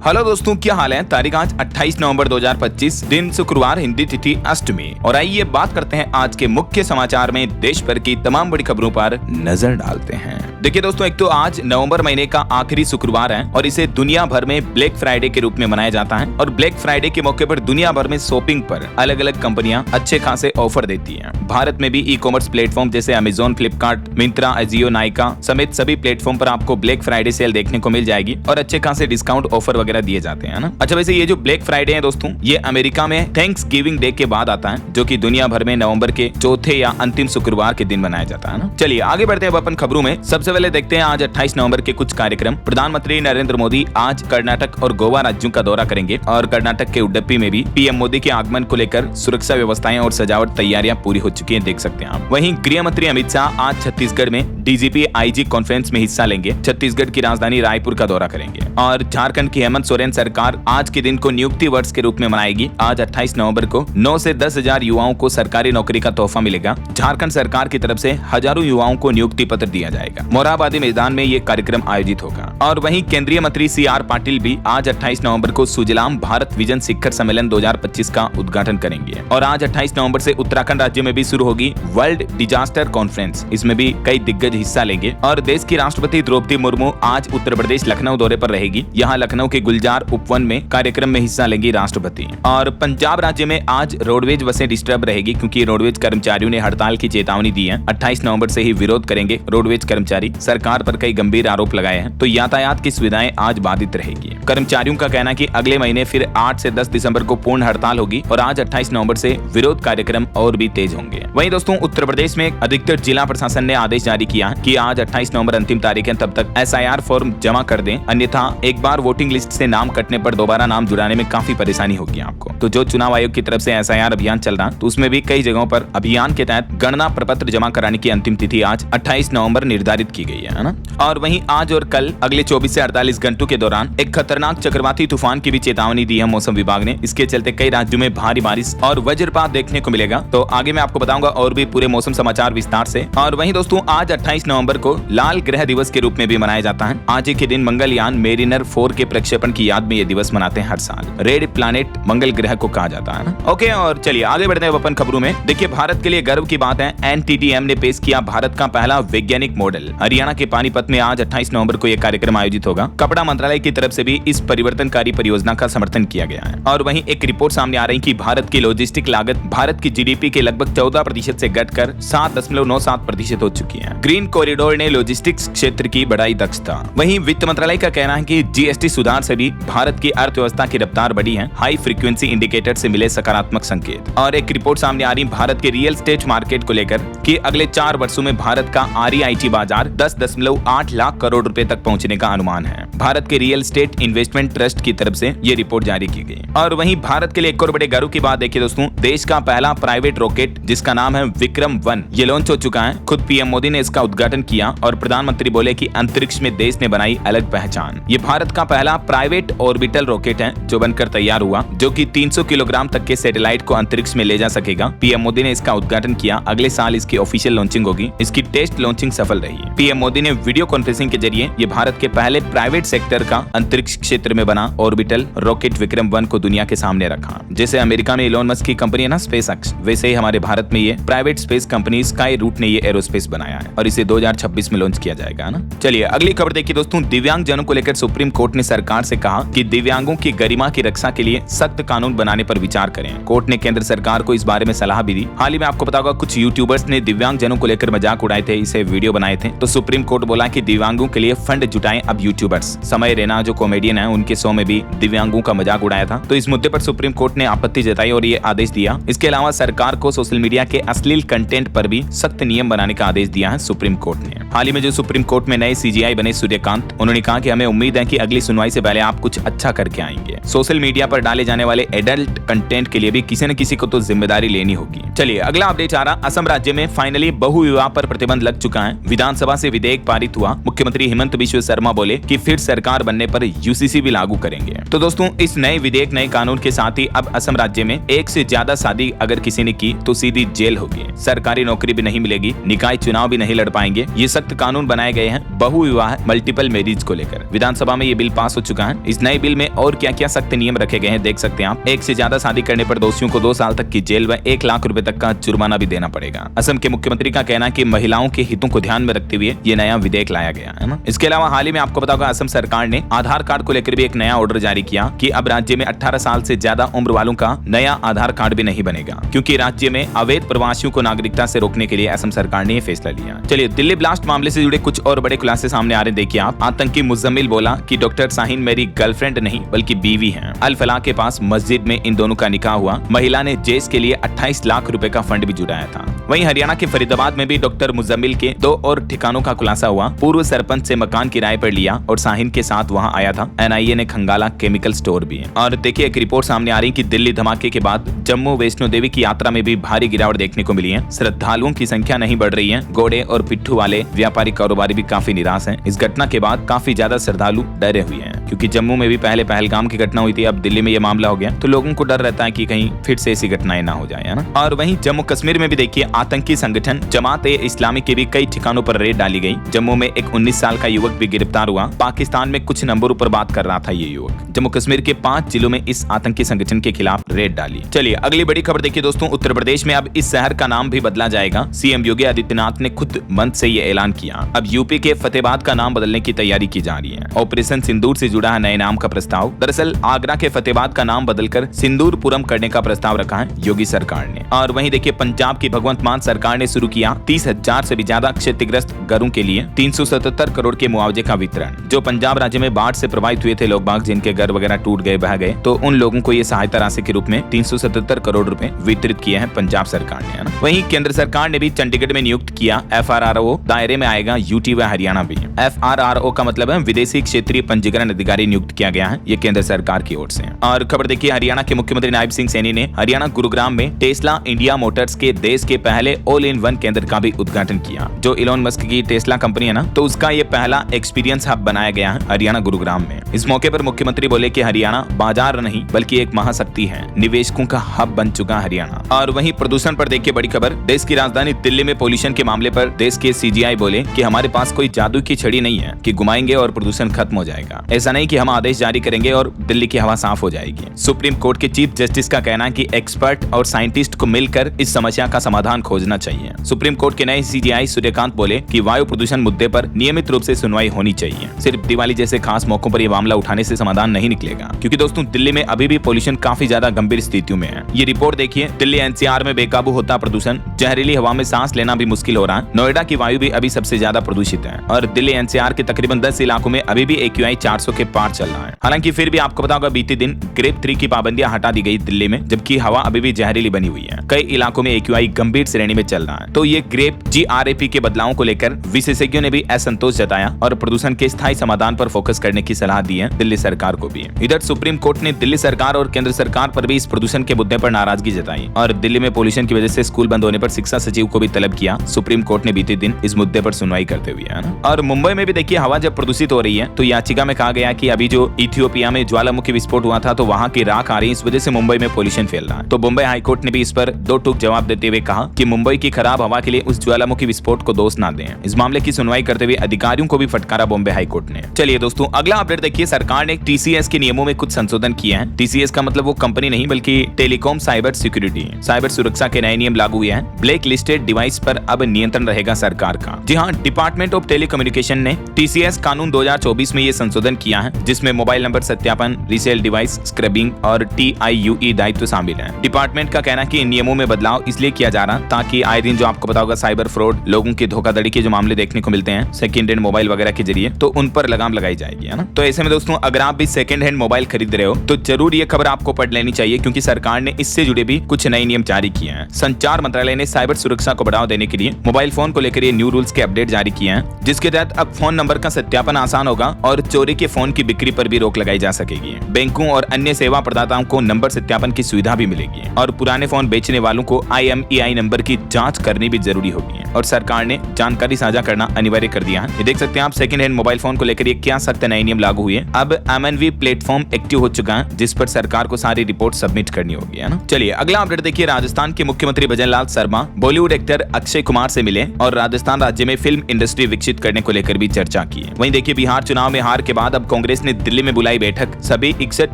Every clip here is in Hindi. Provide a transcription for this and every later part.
हेलो दोस्तों, क्या हाल है। तारीख आज 28 नवंबर 2025, दिन शुक्रवार, हिंदी तिथि अष्टमी। और आइए बात करते हैं आज के मुख्य समाचार में देश भर की तमाम बड़ी खबरों पर नजर डालते हैं। देखिए दोस्तों, एक तो आज नवंबर महीने का आखिरी शुक्रवार है और इसे दुनिया भर में ब्लैक फ्राइडे के रूप में मनाया जाता है। और ब्लैक फ्राइडे के मौके पर दुनिया भर में शॉपिंग पर अलग अलग कंपनियां अच्छे खासे ऑफर देती हैं। भारत में भी ई कॉमर्स प्लेटफॉर्म जैसे अमेजोन, फ्लिपकार्ट, मिंत्रा, अजियो, नायका समेत सभी प्लेटफॉर्म पर आपको ब्लैक फ्राइडे सेल देखने को मिल जाएगी और अच्छे खासे डिस्काउंट ऑफर वगैरह दिए जाते हैं ना। अच्छा, वैसे ये जो ब्लैक फ्राइडे है दोस्तों, ये अमेरिका में थैंक्स गिविंग डे के बाद आता है, जो कि दुनिया भर में नवंबर के चौथे या अंतिम शुक्रवार के दिन मनाया जाता है ना। चलिए आगे बढ़ते हैं अपन खबरों में। सबसे पहले देखते हैं आज 28 नवंबर के कुछ कार्यक्रम। प्रधानमंत्री नरेंद्र मोदी आज कर्नाटक और गोवा राज्यों का दौरा करेंगे और कर्नाटक के उडुपी में भी पीएम मोदी के आगमन को लेकर सुरक्षा व्यवस्थाएं और सजावट तैयारियां पूरी हो चुकी हैं, देख सकते हैं आप। वहीं गृह मंत्री अमित शाह आज छत्तीसगढ़ में डीजीपी आईजी कॉन्फ्रेंस में हिस्सा लेंगे। छत्तीसगढ़ की राजधानी रायपुर का दौरा करेंगे। और झारखंड की हेमंत सोरेन सरकार आज के दिन को नियुक्ति वर्ष के रूप में मनाएगी। आज 28 नवंबर को 9 से 10 हजार युवाओं को सरकारी नौकरी का तोहफा मिलेगा। झारखंड सरकार की तरफ से हजारों युवाओं को नियुक्ति पत्र दिया जाएगा। मोरहाबादी मैदान में ये कार्यक्रम आयोजित होगा। और वहीं केंद्रीय मंत्री CR पाटिल भी आज 28 नवंबर को सुजलाम भारत विजन शिखर सम्मेलन 2025 का उद्घाटन करेंगे। और आज 28 नवंबर से उत्तराखंड राज्य में भी शुरू होगी वर्ल्ड डिजास्टर कॉन्फ्रेंस। इसमें भी कई दिग्गज हिस्सा लेंगे। और देश की राष्ट्रपति द्रौपदी मुर्मू आज उत्तर प्रदेश लखनऊ दौरे पर रहेगी। यहाँ लखनऊ के गुलजार उपवन में कार्यक्रम में हिस्सा लेंगी राष्ट्रपति। और पंजाब राज्य में आज रोडवेज बसें डिस्टर्ब रहेगी, क्योंकि रोडवेज कर्मचारियों ने हड़ताल की चेतावनी दी है। 28 नवंबर से ही विरोध करेंगे रोडवेज कर्मचारी। सरकार पर कई गंभीर आरोप लगाए हैं, तो यातायात की सुविधाएं आज बाधित रहेगी। कर्मचारियों का कहना है कि अगले महीने फिर 8 से 10 दिसंबर को पूर्ण हड़ताल होगी और आज 28 नवंबर से विरोध कार्यक्रम और भी तेज होंगे। वहीं दोस्तों, उत्तर प्रदेश में अधिकतर जिला प्रशासन ने आदेश जारी किया है कि आज 28 नवंबर अंतिम तारीख है, तब तक SIR फॉर्म जमा कर दें, अन्यथा एक बार वोटिंग लिस्ट से नाम कटने पर दोबारा नाम जुड़ाने में काफी परेशानी होगी आपको। तो जो चुनाव आयोग की तरफ से SIR अभियान चल रहा, तो उसमें भी कई जगहों पर अभियान के तहत गणना प्रपत्र जमा कराने की अंतिम तिथि आज 28 नवंबर निर्धारित की गई है ना। और वहीं आज और कल अगले 24 से 48 घंटों के दौरान एक खतरनाक चक्रवाती तूफान की भी चेतावनी दी है मौसम विभाग ने। इसके चलते कई राज्यों में भारी बारिश और वज्रपात देखने को मिलेगा। तो आगे मैं आपको बताऊंगा और भी पूरे मौसम समाचार विस्तार से। और वहीं दोस्तों, आज 28 नवंबर को लाल ग्रह दिवस के रूप में भी मनाया जाता है। आज के दिन मंगलयान मेरिनर 4 के प्रक्षेपण की याद में ये दिवस मनाते हैं हर साल। रेड प्लैनेट मंगल ग्रह को कहा जाता है ना। ओके, और चलिए आगे बढ़ते हैं अपन खबरों में। देखिए, भारत के लिए गर्व की बात है, NTTM ने पेश किया भारत का पहला वैज्ञानिक मॉडल। हरियाणा के पानीपत में आज 28 नवंबर को यह कार्यक्रम आयोजित होगा। कपड़ा मंत्रालय की तरफ से भी इस परिवर्तनकारी परियोजना का समर्थन किया गया है। और वहीं एक रिपोर्ट सामने आ रही कि भारत की लॉजिस्टिक लागत भारत की GDP के लगभग 14% से घटकर 7.97% हो चुकी है। ग्रीन कॉरिडोर ने लॉजिस्टिक्स क्षेत्र की बढ़ाई दक्षता। वहीं वित्त मंत्रालय का कहना है कि GST सुधार से भी भारत की अर्थव्यवस्था की रफ्तार बढ़ी है। हाई फ्रीक्वेंसी इंडिकेटर से मिले सकारात्मक संकेत। और एक रिपोर्ट सामने आ रही भारत के रियल एस्टेट मार्केट को लेकर कि अगले 4 वर्षों में भारत का REIT बाजार 10.8 लाख करोड़ रुपए तक पहुंचने का अनुमान है। भारत के रियल एस्टेट इन्वेस्टमेंट ट्रस्ट की तरफ से ये रिपोर्ट जारी की गई। और वहीं भारत के लिए एक और बड़े गर्व की बात देखिए दोस्तों, देश का पहला प्राइवेट रॉकेट जिसका नाम है विक्रम 1 ये लॉन्च हो चुका है। खुद PM मोदी ने इसका उद्घाटन किया और प्रधानमंत्री बोले कि अंतरिक्ष में देश ने बनाई अलग पहचान। ये भारत का पहला प्राइवेट ऑर्बिटल रॉकेट है जो बनकर तैयार हुआ, जो कि 300 किलोग्राम तक के सैटेलाइट को अंतरिक्ष में ले जा सकेगा। PM मोदी ने इसका उद्घाटन किया। अगले साल इसकी ऑफिशियल लॉन्चिंग होगी। इसकी टेस्ट लॉन्चिंग सफल रही। PM मोदी ने वीडियो कॉन्फ्रेंसिंग के जरिए ये भारत के पहले प्राइवेट सेक्टर का अंतरिक्ष क्षेत्र में बना ऑर्बिटल रॉकेट विक्रम 1 को दुनिया के सामने रखा। जैसे अमेरिका में इलॉन मस्क की कंपनी है ना SpaceX, वैसे ही हमारे भारत में ये private space company Skyroot ने ये एरोस्पेस बनाया है और इसे 2026 में लॉन्च किया जाएगा ना। चलिए अगली खबर देखिए दोस्तों, दिव्यांग जनों को लेकर सुप्रीम कोर्ट ने सरकार से कहा कि दिव्यांगों की गरिमा की रक्षा के लिए सख्त कानून बनाने पर विचार करें। कोर्ट ने केंद्र सरकार को इस बारे में सलाह भी दी। हाल ही में आपको पता होगा कुछ यूट्यूबर्स ने दिव्यांग जनों को लेकर मजाक उड़ाए थे, इसे वीडियो बनाए थे। तो सुप्रीम कोर्ट बोला कि दिव्यांगों के लिए फंड जुटाएं अब यूट्यूबर्स। समय रैना जो कॉमेडियन है, उनके शो में भी दिव्यांगों का मजाक उड़ाया था। तो इस मुद्दे पर सुप्रीम कोर्ट ने आपत्ति जताई और ये आदेश दिया। इसके अलावा सरकार को सोशल मीडिया के अश्लील कंटेंट पर भी सख्त नियम बनाने का आदेश दिया है सुप्रीम कोर्ट ने। हाल ही में जो सुप्रीम कोर्ट में नए CGI बने सूर्यकांत, उन्होंने कहा कि हमें उम्मीद है कि अगली सुनवाई से पहले आप कुछ अच्छा करके आएंगे। सोशल मीडिया पर डाले जाने वाले एडल्ट कंटेंट के लिए भी किसी न किसी को तो जिम्मेदारी लेनी होगी। चलिए अगला अपडेट आ रहा, असम राज्य में फाइनली बहु विवाह पर प्रतिबंध लग चुका है। विधानसभा से विधेयक पारित हुआ, मुख्यमंत्री हेमंत बिश्व शर्मा बोले कि फिर सरकार बनने पर यूसीसी भी लागू करेंगे। तो दोस्तों इस नए विधेयक नए कानून के साथ ही अब असम राज्य में एक से ज्यादा शादी अगर किसी ने की तो सीधी जेल होगी, सरकारी नौकरी भी नहीं मिलेगी, निकाय चुनाव भी नहीं लड़ पाएंगे। ये सख्त कानून बनाए गए हैं बहुविवाह मल्टीपल मैरिज को लेकर। विधानसभा में ये बिल पास हो चुका है। इस नए बिल में और क्या क्या सख्त नियम रखे गए हैं देख सकते हैं आप। एक से ज्यादा शादी करने पर दोषियों को 2 साल तक की जेल व 1 लाख रुपए तक का जुर्माना भी देना पड़ेगा। असम के मुख्यमंत्री का कहना है कि महिलाओं के हितों को ध्यान में रखते हुए ये नया विधेयक लाया गया है ना। इसके अलावा हाल ही में आपको बताऊंगा असम सरकार ने आधार कार्ड को लेकर भी एक नया ऑर्डर जारी किया कि अब राज्य में 18 साल से ज्यादा उम्र वालों का नया आधार कार्ड भी नहीं बनेगा, क्योंकि राज्य में अवैध प्रवासियों को नागरिकता से रोकने के लिए असम सरकार ने यह फैसला लिया। चलिए दिल्ली ब्लास्ट मामले से जुड़े कुछ और बड़े खुलासे सामने आ रहे, देखिए आप। आतंकी मुजम्मिल बोला कि डॉक्टर शाहीन मेरी गर्लफ्रेंड नहीं बल्कि बीवी है। अल फलाह के पास मस्जिद में इन दोनों का निकाह हुआ। महिला ने जेस के लिए 28 लाख रुपए का फंड भी जुटाया था। वहीं हरियाणा के फरीदाबाद में भी डॉक्टर मुजम्मिल के 2 और ठिकानों का खुलासा हुआ। पूर्व सरपंच से मकान किराए पर लिया और शाहीन के साथ वहां आया था। एनआईए ने खंगाला केमिकल स्टोर भी। और देखिए एक रिपोर्ट सामने आ रही कि दिल्ली धमाके के बाद जम्मू वैष्णो देवी की यात्रा में भी भारी गिरावट देखने को मिली है। श्रद्धालुओं की संख्या नहीं बढ़ रही है। घोड़े और पिट्ठू वाले व्यापारी कारोबारी भी काफी निराश हैं। इस घटना के बाद काफी ज्यादा श्रद्धालु डरे हुए हैं, क्योंकि जम्मू में भी पहले पहलगाम की घटना हुई थी, अब दिल्ली में ये मामला हो गया, तो लोगों को डर रहता है कि कहीं फिर से ऐसी घटनाएं ना हो जाए, है ना। और वहीं जम्मू कश्मीर में भी देखिए आतंकी संगठन जमात ए इस्लामी के भी कई ठिकानों पर रेड डाली गई। जम्मू में एक 19 साल का युवक भी गिरफ्तार हुआ। पाकिस्तान में कुछ नंबरों पर बात कर रहा था ये युवक। जम्मू कश्मीर के 5 जिलों में इस आतंकी संगठन के खिलाफ रेड डाली। चलिए अगली बड़ी खबर देखिए दोस्तों, उत्तर प्रदेश में अब इस शहर का नाम भी बदला जाएगा। सीएम योगी आदित्यनाथ ने खुद मंच से ये ऐलान किया। अब यूपी के फतेहाबाद का नाम बदलने की तैयारी की जा रही है। ऑपरेशन सिंदूर से जुड़ा है नए नाम का प्रस्ताव। दरअसल आगरा के फतेहाबाद का नाम बदलकर सिंदूरपुरम करने का प्रस्ताव रखा है योगी सरकार ने। और वहीं देखिए पंजाब की भगवंत मान सरकार ने शुरू किया 30,000 से भी ज्यादा क्षतिग्रस्त घरों के लिए 377 करोड़ के मुआवजे का वितरण। जो पंजाब राज्य में बाढ़ से प्रभावित हुए थे लोग बाग, जिनके घर वगैरह टूट गए, बह गए, तो उन लोगों को ये सहायता राशि के रूप में 377 करोड़ रुपए वितरित किए हैं पंजाब सरकार ने, है ना। वहीं केंद्र सरकार ने भी चंडीगढ़ में नियुक्त किया FRRO, दायरे में आएगा यूटी व हरियाणा भी। FRRO का मतलब है विदेशी क्षेत्रीय पंजीकरण अधिकारी नियुक्त किया गया है, ये केंद्र सरकार की ओर से। और खबर देखिए हरियाणा के मुख्यमंत्री नायब सिंह सैनी ने हरियाणा गुरुग्राम में टेस्ला इंडिया मोटर्स के देश के पहले ऑल इन वन केंद्र का भी उद्घाटन किया। जो इलॉन मस्क की टेस्ला कंपनी है ना, तो उसका ये पहला एक्सपीरियंस हब बनाया गया है हरियाणा गुरुग्राम में। इस मौके पर मुख्यमंत्री बोले कि हरियाणा बाजार नहीं बल्कि एक महाशक्ति है, निवेशकों का हब बन चुका हरियाणा। और वहीं प्रदूषण पर देखिए बड़ी खबर, देश की राजधानी दिल्ली में पोल्यूशन के मामले पर देश के CGI बोले कि हमारे पास कोई जादू की छड़ी नहीं है कि घुमाएंगे और प्रदूषण खत्म हो जाएगा। ऐसा नहीं कि हम आदेश जारी करेंगे और दिल्ली की हवा साफ हो जाएगी। सुप्रीम कोर्ट के चीफ जस्टिस का कहना है कि एक्सपर्ट और साइंटिस्ट को मिलकर इस समस्या का समाधान खोजना चाहिए। सुप्रीम कोर्ट के नए CGI सूर्यकांत बोले कि वायु प्रदूषण मुद्दे पर नियमित रूप से सुनवाई होनी चाहिए। सिर्फ दिवाली जैसे खास मौकों पर यह मामला उठाने से समाधान नहीं निकलेगा, क्योंकि दोस्तों दिल्ली में अभी भी पोल्यूशन काफी ज्यादा गंभीर स्थितियों में है। ये रिपोर्ट देखिए, दिल्ली NCR में बेकाबू होता प्रदूषण, जहरीली हवा में सांस लेना भी मुश्किल हो रहा है। नोएडा की वायु भी अभी सबसे ज्यादा प्रदूषित है और दिल्ली NCR के तकरीबन 10 इलाकों में अभी भी AQI 400 के पार चल रहा है। हालांकि फिर भी आपको पता होगा बीते दिन ग्रेप 3 की पाबंदियां हटा दी गई दिल्ली में, जबकि हवा अभी भी जहरीली बनी हुई है। कई इलाकों में AQI गंभीर श्रेणी में चल रहा है। तो ये ग्रेप GRAP के बदलावों को लेकर विशेषज्ञों ने भी असंतोष जताया और प्रदूषण के स्थायी समाधान पर फोकस करने की सलाह दी है दिल्ली सरकार को भी। इधर सुप्रीम कोर्ट ने दिल्ली सरकार और केंद्र सरकार पर भी इस प्रदूषण के मुद्दे पर नाराजगी जताई और दिल्ली में पोल्यूशन की वजह से स्कूल बंद होने पर शिक्षा सचिव को भी तलब किया। सुप्रीम कोर्ट ने बीते दिन इस मुद्दे पर सुनवाई करते हुए, है ना। और मुंबई में भी देखिए हवा जब प्रदूषित हो रही है तो याचिका में कहा गया कि अभी जो इथियोपिया में ज्वालामुखी विस्फोट हुआ था तो वहां की राख आ रही है, इस वजह से मुंबई में पोल्यूशन फैल रहा है। तो मुंबई हाईकोर्ट ने भी इस पर 2 टूक जवाब देते हुए कहा कि मुंबई की खराब हवा के लिए उस ज्वालामुखी विस्फोट को दोष ना दें। इस मामले की सुनवाई करते हुए अधिकारियों को भी फटकारा बॉम्बे हाईकोर्ट ने। चलिए दोस्तों अगला अपडेट देखिए, सरकार ने TCS के नियमों में कुछ संशोधन किए हैं। TCS का मतलब वो कंपनी नहीं बल्कि टेलीकॉम साइबर सिक्योरिटी, साइबर सुरक्षा के नए नियम लागू हुए हैं। ब्लैक लिस्टेड डिवाइस पर अब नियंत्रण रहेगा सरकार का। जी हाँ, डिपार्टमेंट ऑफ टेलीकम्युनिकेशन ने TCS कानून 2024 में ये संशोधन किया है, जिसमें मोबाइल नंबर सत्यापन, रीसेल डिवाइस स्क्रबिंग और TIUE दायित्व शामिल है। डिपार्टमेंट का कहना है कि इन नियमों में बदलाव इसलिए किया जा रहा ताकि आए दिन जो आपको पता होगा साइबर फ्रॉड, लोगों की धोखाधड़ी के जो मामले देखने को मिलते हैं सेकंड हैंड मोबाइल वगैरह के जरिए, तो उन पर लगाम लगाई जाएगी, है ना। तो ऐसे में दोस्तों अगर आप भी सेकंड हैंड मोबाइल खरीद रहे हो तो जरूर ये खबर आपको पढ़ लेनी चाहिए, क्योंकि सरकार ने इससे जुड़े भी कुछ नए नियम जारी किए हैं। संचार मंत्रालय ने साइबर सुरक्षा को बढ़ावा देने के लिए मोबाइल फोन को लेकर ये न्यू रूल्स के अपडेट जारी किए हैं, जिसके तहत अब फोन नंबर का सत्यापन आसान होगा और चोरी के फोन की बिक्री पर भी रोक लगाई जा सकेगी। बैंकों और अन्य सेवा प्रदाताओं को नंबर सत्यापन की सुविधा भी मिलेगी और पुराने फोन बेचने वालों को IMEI नंबर की जांच करनी भी जरूरी होगी। और सरकार ने जानकारी साझा साझा करना अनिवार्य कर दिया है। ये देख सकते हैं आप सेकंड हैंड मोबाइल फोन को लेकर ये क्या सख्त नए नियम लागू हुए। अब MNV प्लेटफॉर्म एक्टिव हो चुका है, जिस पर सरकार को सारी रिपोर्ट सबमिट करनी होगी, है ना। चलिए अगला अपडेट देखिए। राजस्थान के मुख्यमंत्री भजनलाल शर्मा बॉलीवुड एक्टर अक्षय कुमार से मिले और राजस्थान राज्य में फिल्म इंडस्ट्री विकसित करने को लेकर भी चर्चा की है। वहीं देखिए बिहार चुनाव में हार के बाद अब कांग्रेस ने दिल्ली में बुलाई बैठक, सभी 61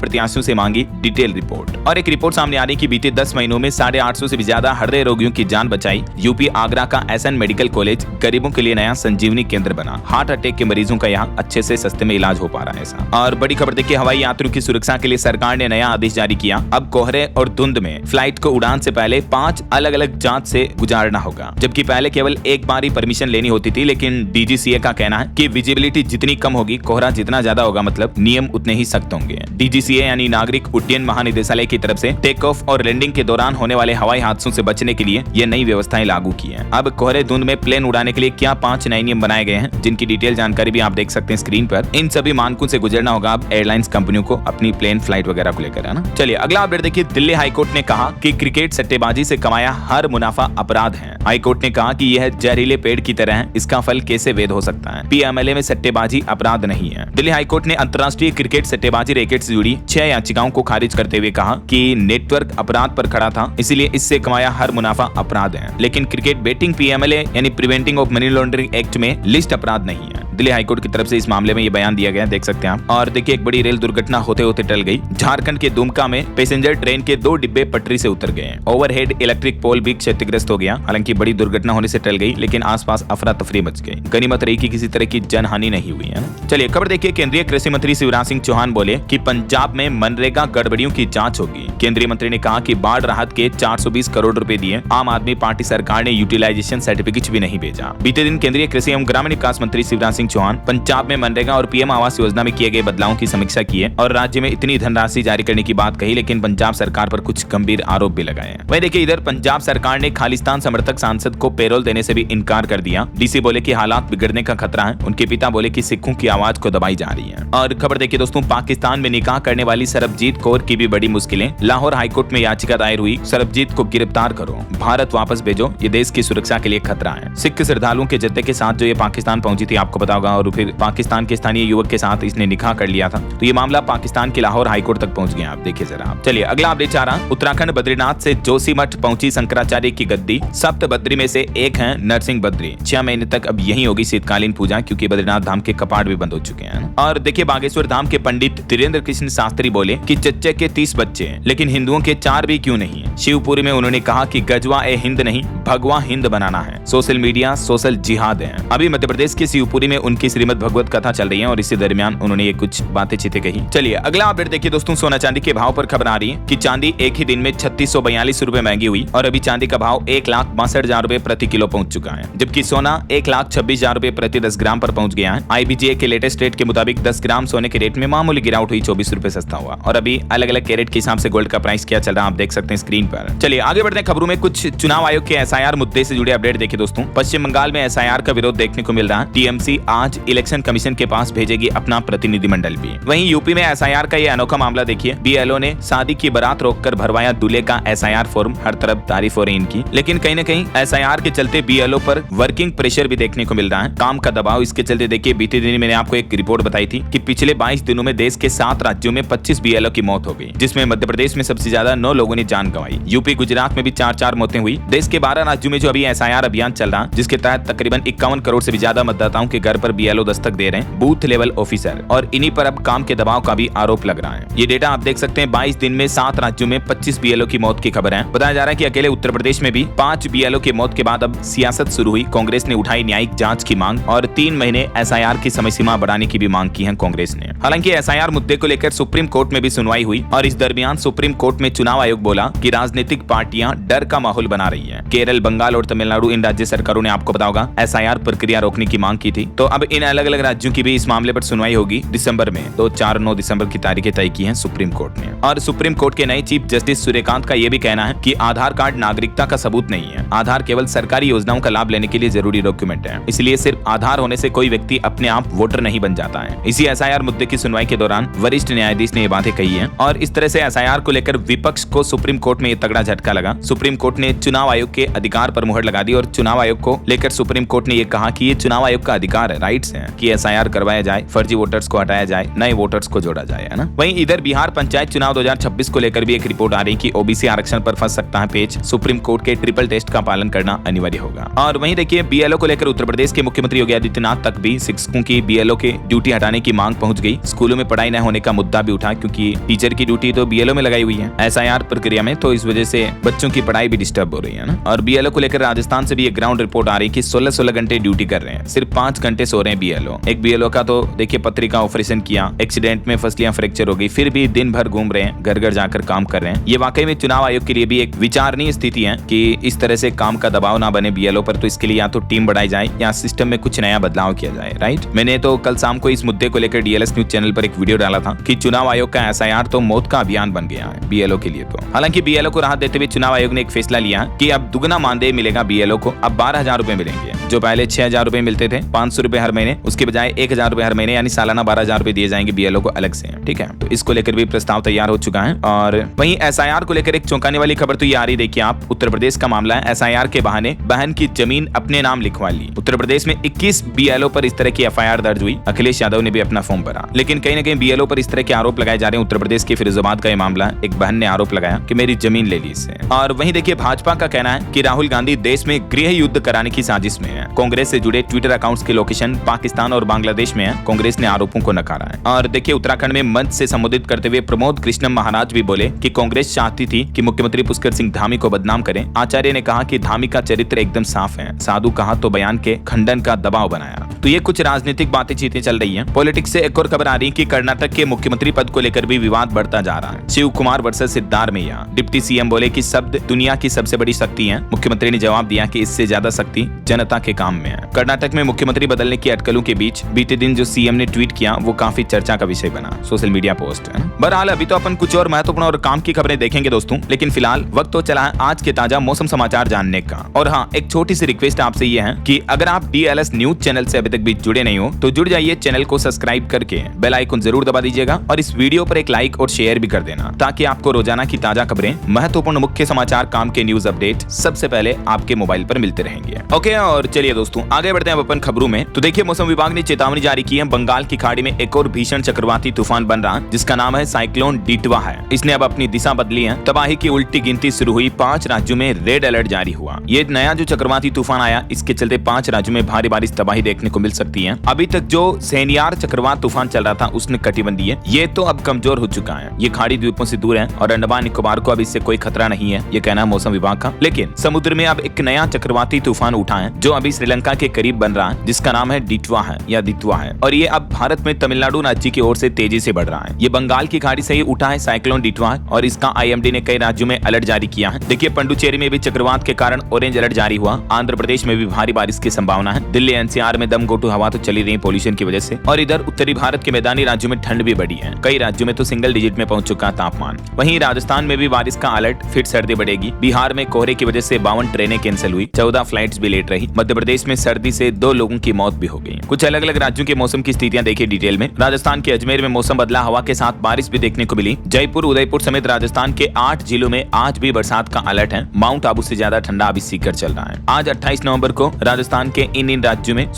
प्रत्याशियों से मांगी डिटेल रिपोर्ट। और एक रिपोर्ट सामने आ रही कि बीते 10 महीनों में 850 से भी ज्यादा हृदय रोगियों की जान बचाई। यूपी आगरा का SN मेडिकल कॉलेज गरीबों के लिए नया संजीवनी केंद्र बना। हार्ट अटैक के मरीजों का यहाँ अच्छे से सस्ते में इलाज हो पा रहा है ऐसा। और बड़ी खबर देखिए, हवाई यात्रियों की सुरक्षा के लिए सरकार ने नया आदेश जारी किया। अब कोहरे और धुंध में फ्लाइट को उड़ान से पहले 5 अलग अलग जांच से गुजारना होगा, जबकि पहले केवल एक बार ही परमिशन लेनी होती थी। लेकिन DGCA का कहना है कि विजिबिलिटी जितनी कम होगी, कोहरा जितना ज्यादा होगा, मतलब नियम उतने ही सख्त होंगे। DGCA यानी नागरिक उड्डयन महानिदेशालय की तरफ से टेक ऑफ और लैंडिंग के दौरान होने वाले हवाई हादसों से बचने के लिए ये नई व्यवस्थाएं लागू की है। अब कोहरे धुंध में प्लेन उड़ाने के लिए क्या 5 नए नियम बनाए गए हैं, जिनकी डिटेल जानकारी भी आप देख सकते हैं स्क्रीन पर। इन सभी मानकों से गुजरना होगा अब एयरलाइंस कंपनियों को अपनी प्लेन फ्लाइट वगैरह को लेकर, है ना। चलिए अगला अपडेट देखिए। दिल्ली हाईकोर्ट ने कहा कि क्रिकेट सट्टेबाजी से कमाया हर मुनाफा अपराध है। हाईकोर्ट ने कहा कि यह जहरीले पेड़ की तरह है, इसका फल कैसे वैध हो सकता है। PMLA में सट्टेबाजी अपराध नहीं है। दिल्ली हाईकोर्ट ने अंतर्राष्ट्रीय क्रिकेट सट्टेबाजी रैकेट से जुड़ी 6 याचिकाओं को खारिज करते हुए कहा कि नेटवर्क अपराध पर खड़ा था, इसलिए इससे कमाया हर मुनाफा अपराध है। लेकिन क्रिकेट बेटिंग PMLA यानी preventing of money laundering act में लिस्ट अपराध नहीं है। दिल्ली हाईकोर्ट की तरफ से इस मामले में ये बयान दिया गया, देख सकते हैं आप। और देखिए एक बड़ी रेल दुर्घटना होते होते टल गई। झारखंड के दुमका में पैसेंजर ट्रेन के 2 डिब्बे पटरी से उतर गए। ओवरहेड इलेक्ट्रिक पोल भी क्षतिग्रस्त हो गया। हालांकि बड़ी दुर्घटना होने से टल गई, लेकिन आसपास अफरा तफरी मच गई। गनीमत रही कि किसी तरह की जनहानि नहीं हुई है। चलिए खबर देखिए। केंद्रीय कृषि मंत्री शिवराज सिंह चौहान बोले कि पंजाब में मनरेगा गड़बड़ियों की जांच होगी। केंद्रीय मंत्री ने कहा कि बाढ़ राहत के 420 करोड़ रुपए दिए, आम आदमी पार्टी सरकार ने यूटिलाइजेशन सर्टिफिकेट भी नहीं भेजा। बीते दिन केंद्रीय कृषि एवं ग्रामीण विकास मंत्री शिवराज सिंह चौहान पंजाब में मनरेगा और PM आवास योजना में किए गए बदलावों की समीक्षा की है और राज्य में इतनी धनराशि जारी करने की बात कही, लेकिन पंजाब सरकार पर कुछ गंभीर आरोप भी लगाए हैं। वहीं देखिए इधर पंजाब सरकार ने खालिस्तान समर्थक सांसद को पेरोल देने से भी इनकार कर दिया। DC बोले कि हालात बिगड़ने का खतरा है। उनके पिता बोले कि सिखों की आवाज को दबाई जा रही है। और खबर देखिए दोस्तों, पाकिस्तान में निकाह करने वाली सरबजीत कौर की भी बड़ी मुश्किलें। लाहौर हाईकोर्ट में याचिका दायर हुई, सरबजीत को गिरफ्तार करो, भारत वापस भेजो, ये देश की सुरक्षा के लिए खतरा है। सिख श्रद्धालुओं के जत्थे के साथ जो ये पाकिस्तान पहुंची थी, आपको पता होगा, और फिर पाकिस्तान के स्थानीय युवक के साथ इसने निकाह कर लिया था। तो ये मामला पाकिस्तान के लाहौर हाईकोर्ट तक पहुंच गया। आप देखिए जरा। चलिए अगला अपडेट आ रहा। उत्तराखंड बद्रीनाथ से जोशीमठ पहुंची शंकराचार्य की गद्दी। सप्त बद्री में से एक है नरसिंह बद्री। 6 महीने तक अब यही होगी शीतकालीन पूजा, क्योंकि बद्रीनाथ धाम के कपाट भी बंद हो चुके हैं। और देखिए बागेश्वर धाम के पंडित धीरेन्द्र कृष्ण शास्त्री बोले कि चच्चे के 30 बच्चे हैं, लेकिन हिंदुओं के 4 भी क्यों नहीं है। शिवपुरी में उन्होंने कहा कि गजवा ए हिंद नहीं, भगवा हिंद बनाना है। सोशल मीडिया सोशल जिहाद है। अभी मध्य प्रदेश के शिवपुरी में उनकी श्रीमद भगवत कथा चल रही है और इसी दरमियान उन्होंने ये कुछ बातें चीतें कही। चलिए अगला अपडेट देखिए दोस्तों। सोना चांदी के भाव पर खबर आ रही है कि चांदी एक ही दिन में 3642 रुपए महंगी हुई और अभी चांदी का भाव 1,62,000 रुपए प्रति किलो पहुंच चुका है, जबकि सोना 1,26,000 रुपए प्रति 10 ग्राम पर पहुंच गया है। IBGA के लेटेस्ट रेट के मुताबिक 10 ग्राम सोने के रेट में मामूली गिरावट हुई, 24 रुपए सस्ता हुआ। और अभी अलग अलग कैरेट के हिसाब से गोल्ड का प्राइस क्या चल रहा है आप देख सकते हैं स्क्रीन पर। चलिए आगे बढ़ते हैं खबरों में। कुछ चुनाव आयोग के SIR मुद्दे से जुड़े अपडेट देखिए दोस्तों। पश्चिम बंगाल में SIR का विरोध देखने को मिल रहा है। TMC आज इलेक्शन कमीशन के पास भेजेगी अपना प्रतिनिधिमंडल भी। वहीं यूपी में SIR का ये अनोखा मामला देखिए। BLO ने शादी की बारात रोककर भरवाया दूल्हे का SIR फॉर्म। हर तरफ तारीफ हो रही इनकी, लेकिन कहीं न कहीं SIR के चलते BLO पर वर्किंग प्रेशर भी देखने को मिल रहा है, काम का दबाव। इसके चलते देखिए बीते दिन मैंने आपको एक रिपोर्ट बताई थी कि पिछले 22 दिनों में देश के 7 राज्यों में 25 BLO की मौत हो गई, जिसमें मध्य प्रदेश में सबसे ज्यादा 9 लोगों ने जान गंवाई। यूपी गुजरात में भी 4-4 मौतें हुई। देश के 12 राज्यों में जो अभी SIR अभियान चल रहा है, जिसके तहत तकरीबन 51 करोड़ से भी ज्यादा मतदाताओं के घर पर BLO दस्तक दे रहे हैं, बूथ लेवल ऑफिसर, और इन्हीं पर अब काम के दबाव का भी आरोप लग रहा है। ये डेटा आप देख सकते हैं। 22 दिन में 7 राज्यों में 25 BLO की मौत की खबर है। बताया जा रहा है कि अकेले उत्तर प्रदेश में भी 5 BLO की मौत के बाद अब सियासत शुरू हुई। कांग्रेस ने उठाई न्यायिक जांच की मांग और 3 महीने SIR की समय सीमा बढ़ाने की भी मांग की है कांग्रेस ने। हालांकि SIR मुद्दे को लेकर सुप्रीम कोर्ट में भी सुनवाई हुई और इस दरमियान सुप्रीम कोर्ट में चुनाव आयोग बोला कि राजनीतिक पार्टियां डर का माहौल बना रही है। केरल, बंगाल और तमिलनाडु, इन राज्य सरकारों ने आपको पता होगा SIR प्रक्रिया रोकने की मांग की थी। तो अब इन अलग अलग राज्यों की भी इस मामले पर सुनवाई होगी दिसंबर में। तो 4-9 दिसंबर की तारीखें तय की हैं सुप्रीम कोर्ट ने। और सुप्रीम कोर्ट के नए चीफ जस्टिस सूर्यकांत का यह भी कहना है कि आधार कार्ड नागरिकता का सबूत नहीं है। आधार केवल सरकारी योजनाओं का लाभ लेने के लिए जरूरी डॉक्यूमेंट है, इसलिए सिर्फ आधार होने से कोई व्यक्ति अपने आप वोटर नहीं बन जाता है। इसी SIR मुद्दे की सुनवाई के दौरान वरिष्ठ न्यायाधीश ने ये बातें कही हैं और इस तरह से SIR को लेकर विपक्ष को सुप्रीम कोर्ट में ये तगड़ा झटका लगा। सुप्रीम कोर्ट ने चुनाव आयोग के अधिकार पर मुहर लगा दी और चुनाव आयोग को लेकर सुप्रीम सुप्रीम कोर्ट ने ये कहा कि ये चुनाव आयोग का अधिकार है, राइट्स है कि एसआईआर करवाया जाए, फर्जी वोटर्स को हटाया जाए, नए वोटर्स को जोड़ा जाए, है ना। वहीं इधर बिहार पंचायत चुनाव 2026 को लेकर भी एक रिपोर्ट आ रही कि ओबीसी आरक्षण पर फंस सकता है पेच, सुप्रीम कोर्ट के ट्रिपल टेस्ट का पालन करना अनिवार्य होगा। और वहीं देखिए बीएलओ को लेकर उत्तर प्रदेश के मुख्यमंत्री योगी आदित्यनाथ तक भी शिक्षकों की बीएलओ के ड्यूटी हटाने की मांग पहुंच गई। स्कूलों में पढ़ाई न होने का मुद्दा भी उठा क्योंकि टीचर की ड्यूटी तो बीएलओ में लगाई हुई है एसआईआर प्रक्रिया में, तो इस वजह से बच्चों की पढ़ाई भी डिस्टर्ब हो रही है ना। और बीएलओ को लेकर राजस्थान से भी एक ग्राउंड रिपोर्ट आ रही कि 16-16 घंटे ड्यूटी कर रहे हैं, सिर्फ 5 घंटे सो रहे हैं बीएलओ। एक बीएलओ का तो देखिए पथरी का ऑपरेशन किया, एक्सीडेंट में फसलियां फ्रैक्चर हो गई, फिर भी दिन भर घूम रहे हैं, घर घर जाकर काम कर रहे हैं। ये वाकई में चुनाव आयोग के लिए भी एक विचारणीय स्थिति है कि इस तरह से काम का दबाव ना बने बीएलओ पर, तो इसके लिए या तो टीम बढ़ाई जाए या सिस्टम में कुछ नया बदलाव किया जाए, राइट। मैंने तो कल शाम को इस मुद्दे को लेकर डीएलएस न्यूज चैनल पर एक वीडियो डाला था कि चुनाव आयोग का एसआईआर तो मौत का अभियान बन गया है बीएलओ के लिए। तो हालांकि बीएलओ को राहत देते हुए चुनाव आयोग ने एक फैसला लिया कि अब दुगना मानदेय मिलेगा बीएलओ को, अब 12,000 रुपए मिलेंगे। जो पहले 6,000 रुपए मिलते थे, 500 रुपए हर महीने, उसके बजाय 1,000 रुपए हर महीने, यानी सालाना 12,000 रुपए दिए जाएंगे बीएलओ को अलग से, ठीक है। तो इसको लेकर भी प्रस्ताव तैयार हो चुका है। और वहीं एसआईआर को लेकर एक चौंकाने वाली खबर तो ये आ रही, देखिए आप, उत्तर प्रदेश का मामला है। एसआईआर के बहाने बहन की जमीन अपने नाम लिखवा ली। उत्तर प्रदेश में 21 बीएलओ पर इस तरह की एफआईआर दर्ज हुई। अखिलेश यादव ने भी अपना फॉर्म भरा, लेकिन कहीं न कहीं बीएलओ पर इस तरह के आरोप लगाए जा रहे हैं। उत्तर प्रदेश के फिरोजाबाद का ये मामला है। एक बहन ने आरोप लगाया कि मेरी जमीन ले ली इससे। और वहीं देखिए भाजपा का कहना है कि राहुल गांधी देश में गृह युद्ध कराने की साजिश में है। कांग्रेस से जुड़े ट्विटर अकाउंट्स के लोकेशन पाकिस्तान और बांग्लादेश में है। कांग्रेस ने आरोपों को नकारा है। और देखिए उत्तराखंड में मंच से संबोधित करते हुए प्रमोद कृष्णम महाराज भी बोले कि कांग्रेस चाहती थी कि मुख्यमंत्री पुष्कर सिंह धामी को बदनाम करें। आचार्य ने कहा कि धामी का चरित्र एकदम साफ है, साधु कहा तो बयान के खंडन का दबाव बनाया। तो ये कुछ राजनीतिक बातें चीतें चल रही हैं। पॉलिटिक्स से एक और खबर आ रही है कि कर्नाटक के मुख्यमंत्री पद को लेकर भी विवाद बढ़ता जा रहा है। Shiv Kumar versus Siddaramaiah. Deputy CM बोले कि शब्द दुनिया की सबसे बड़ी शक्ति है। मुख्यमंत्री ने जवाब दिया कि इससे ज्यादा शक्ति जनता के काम में है। कर्नाटक में मुख्यमंत्री बदलने की अटकलों के बीच बीते दिन जो सीएम ने ट्वीट किया वो काफी चर्चा का विषय बना, सोशल मीडिया पोस्ट है। बहरहाल अभी तो अपन कुछ और महत्वपूर्ण और काम की खबरें देखेंगे दोस्तों, लेकिन फिलहाल वक्त तो चला है आज के ताजा मौसम समाचार जानने का। और हाँ, एक छोटी सी रिक्वेस्ट आपसे ये है कि अगर आप डीएलएस न्यूज चैनल से अभी तक भी जुड़े नहीं हो तो जुड़ जाइए, चैनल को सब्सक्राइब करके बेल आइकन जरूर दबा दीजिएगा और इस वीडियो पर एक लाइक और शेयर भी कर देना, ताकि आपको रोजाना की ताजा खबरें, महत्वपूर्ण मुख्य समाचार, काम के न्यूज अपडेट सबसे पहले आपके मोबाइल पर मिलते रहेंगे। ओके, और चलिए दोस्तों आगे बढ़ते हैं अपन खबरों में। तो देखिए मौसम विभाग ने चेतावनी जारी की है। बंगाल की खाड़ी में एक और भीषण चक्रवाती तूफान बन रहा है जिसका नाम है साइक्लोन डिटवा है। इसने अब अपनी दिशा बदली है। तबाही की उल्टी गिनती शुरू हुई। 5 राज्यों में रेड अलर्ट जारी हुआ। ये नया जो चक्रवाती तूफान आया, इसके चलते 5 राज्यों में भारी बारिश तबाही देखने को मिल सकती है। अभी तक जो सेनियार चक्रवात तूफान चल रहा था उसने कटिबंधी है, ये तो अब कमजोर हो चुका है। ये खाड़ी द्वीपों से दूर है और अंडमान निकोबार को अब इससे कोई खतरा नहीं है, ये कहना है मौसम विभाग का। लेकिन समुद्र में अब एक नया चक्रवाती तूफान उठा है जो अभी श्रीलंका के करीब बन रहा है, जिसका नाम है डिटवा है या दितवा है। और ये अब भारत में तमिलनाडु राज्य की ओर से तेजी से बढ़ रहा है। ये बंगाल की खाड़ी से ही उठा है साइक्लोन डिटवा और इसका आईएमडी ने कई राज्यों में अलर्ट जारी किया है। देखिए पंडुचेरी में भी चक्रवात के कारण ऑरेंज अलर्ट जारी हुआ। आंध्र प्रदेश में भी भारी बारिश की संभावना है। दिल्ली एनसीआर में दम घोटू हवा तो चली रही पोल्यूशन की वजह से। और इधर उत्तरी भारत के मैदानी राज्यों में ठंड भी बढ़ी है। कई राज्यों में तो सिंगल डिजिट में पहुंच चुका तापमान। वहीं राजस्थान में भी बारिश का अलर्ट, फिर सर्दी बढ़ेगी। बिहार में कोहरे की वजह से 52 ट्रेनें कैंसिल हुई, 14 फ्लाइट्स भी लेट रही। मध्य प्रदेश में सर्दी से 2 लोगों की मौत भी हो गई। कुछ अलग अलग राज्यों के मौसम की स्थितियां देखिए डिटेल में। राजस्थान के अजमेर में मौसम बदला, हवा के साथ बारिश भी देखने को मिली। जयपुर, उदयपुर समेत राजस्थान के 8 जिलों में आज भी बरसात का अलर्ट है। माउंट आबू से ज्यादा ठंडा अभी सीकर चल रहा है। आज 28 नवंबर को राजस्थान के इन राज्यों में